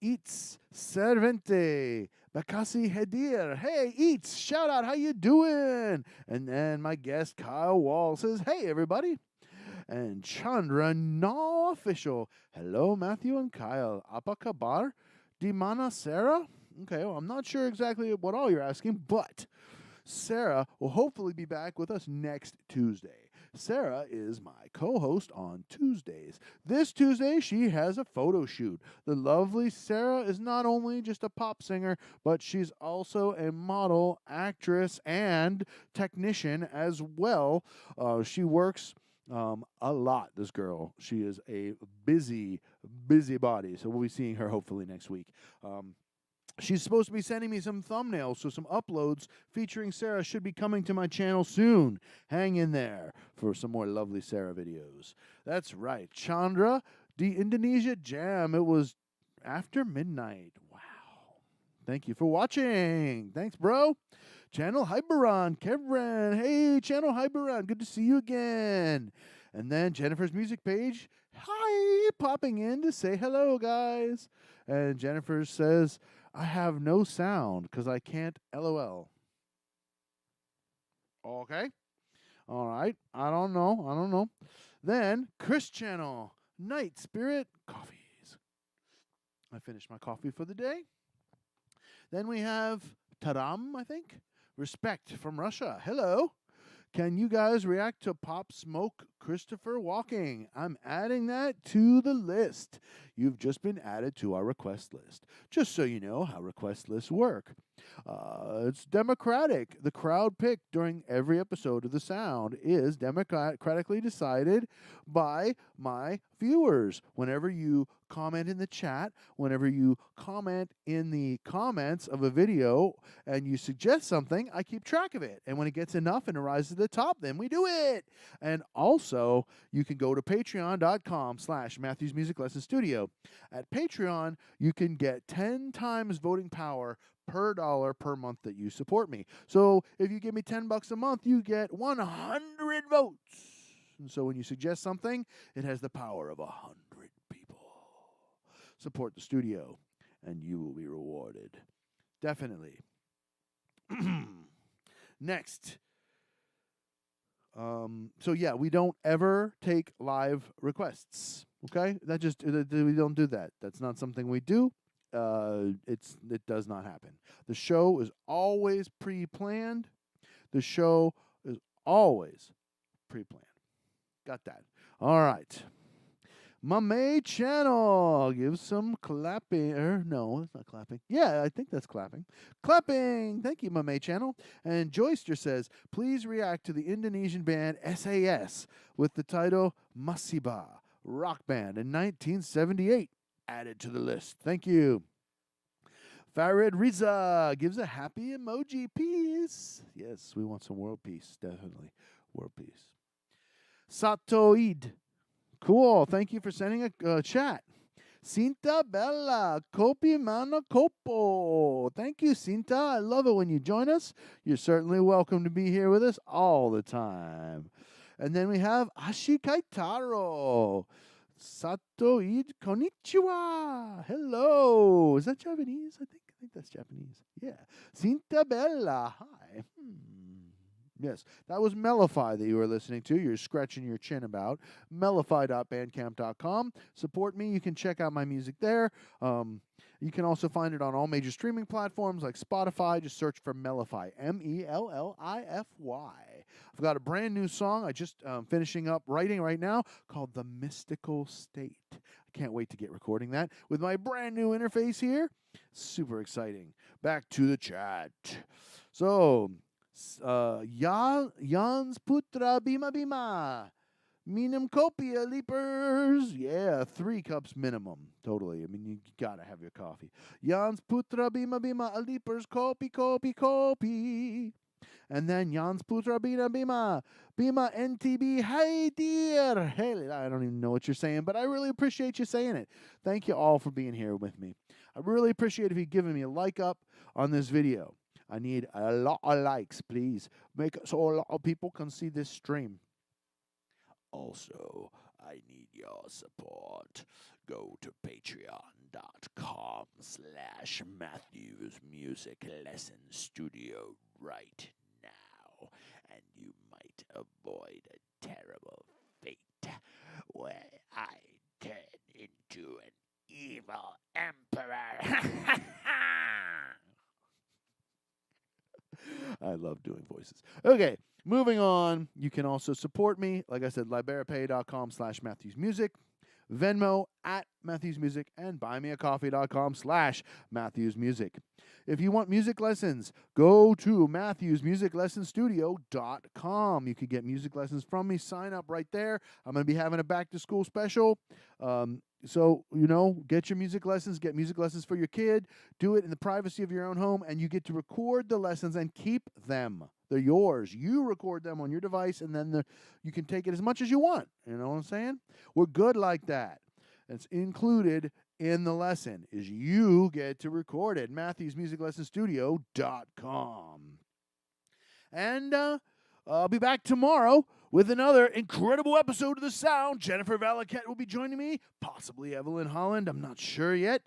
Eats Servente. Bakasi Hedir. Hey, Eats. Shout out. How you doing? And then my guest, Kyle Wall, says, hey, everybody. And Chandra, no official. Hello, Matthew and Kyle. Apakabar? Dimana Sarah? Okay, well, I'm not sure exactly what all you're asking, but Sarah will hopefully be back with us next Tuesday. Sarah is my co-host on Tuesdays. This Tuesday, she has a photo shoot. The lovely Sarah is not only just a pop singer, but she's also a model, actress, and technician as well. She works a lot, this girl. She is a busy body, so we'll be seeing her hopefully next week. She's supposed to be sending me some thumbnails, so some uploads featuring Sarah should be coming to my channel soon. Hang in there for some more lovely Sarah videos. That's right. Chandra, the Indonesia Jam. It was after midnight. Wow. Thank you for watching. Thanks, bro. Channel Hyberon, Kevin. Hey, Channel Hyberon. Good to see you again. And then Jennifer's music page. Hi, popping in to say hello, guys. And Jennifer says, I have no sound because I can't LOL. Okay. All right. I don't know. Then Chris Channel, Night Spirit Coffees. I finished my coffee for the day. Then we have Taram, I think. Respect from Russia. Hello. Can you guys react to Pop Smoke Christopher Walking? I'm adding that to the list. You've just been added to our request list. Just so you know how request lists work. It's democratic. The crowd picked during every episode of The Sound is democratically decided by my viewers. Whenever you comment in the chat, whenever you comment in the comments of a video and you suggest something, I keep track of it. And when it gets enough and it rises to the top, then we do it. And also, you can go to patreon.com/Matthew's Music Lesson Studio. At Patreon, you can get 10 times voting power per dollar per month that you support me. So if you give me $10 a month, you get 100 votes. And so when you suggest something, it has the power of 100 people. Support the studio, and you will be rewarded. Definitely. Next. So yeah, we don't ever take live requests. Okay? We don't do that. That's not something we do. It does not happen. The show is always pre-planned. The show is always pre-planned. Got that. All right. Mame Channel. Give some clapping. No, it's not clapping. Yeah, I think that's clapping. Clapping. Thank you, Mame Channel. And Joyster says, please react to the Indonesian band SAS with the title Masiba, rock band in 1978. Added to the list. Thank you. Farid Riza gives a happy emoji. Peace. Yes, we want some world peace. Definitely. World peace. Satoid. Cool. Thank you for sending a chat. Cinta Bella, Copi Mana Copo. Thank you, Cinta. I love it when you join us. You're certainly welcome to be here with us all the time. And then we have Ashi Kaitaro. Sato id konnichiwa. Hello. Is that Japanese? I think that's Japanese. Yeah. Cinta Bella. Hi. Yes, that was Mellify that you were listening to. You're scratching your chin about. Mellify.bandcamp.com. Support me. You can check out my music there. You can also find it on all major streaming platforms like Spotify. Just search for Mellify. Mellify. I've got a brand new song I just finishing up writing right now called The Mystical State. I can't wait to get recording that with my brand new interface here. Super exciting. Back to the chat. So, Jans Putra Bima Bima. Minimum copia leapers. Yeah, 3 cups minimum. Totally. I mean, you gotta have your coffee. Jans Putra Bima Bima leapers. Copy. And then Jans Putra Bima Bima. Bima NTB. Hey, dear. Hey, I don't even know what you're saying, but I really appreciate you saying it. Thank you all for being here with me. I really appreciate if you're giving me a like up on this video. I need a lot of likes, please. Make it so a lot of people can see this stream. Also, I need your support. Go to patreon.com/Matthews Music Lesson Studio right now, and you might avoid a terrible fate where I turn into an evil emperor. I love doing voices. Okay, moving on. You can also support me. Like I said, liberapay.com/MatthewsMusic, Venmo @MatthewsMusic, and buymeacoffee.com/MatthewsMusic. If you want music lessons, go to MatthewsMusicLessonStudio.com. You can get music lessons from me. Sign up right there. I'm going to be having a back-to-school special. So, get your music lessons, get music lessons for your kid, do it in the privacy of your own home, and you get to record the lessons and keep them. They're yours. You record them on your device, and then you can take it as much as you want. You know what I'm saying? We're good like that. It's included in the lesson is you get to record it. MatthewsMusicLessonStudio.com. And I'll be back tomorrow with another incredible episode of The Sound. Jennifer Valaket will be joining me, possibly Evelyn Holland. I'm not sure yet.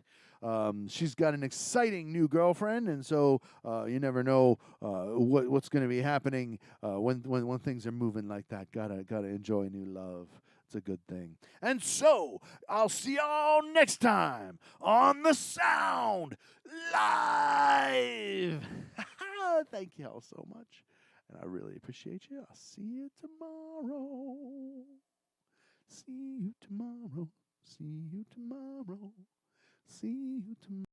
She's got an exciting new girlfriend, and so you never know what's going to be happening when things are moving like that. Gotta enjoy new love. It's a good thing. And so I'll see y'all next time on The Sound Live. Thank you all so much. And I really appreciate you. I'll see you tomorrow. See you tomorrow. See you tomorrow. See you tomorrow.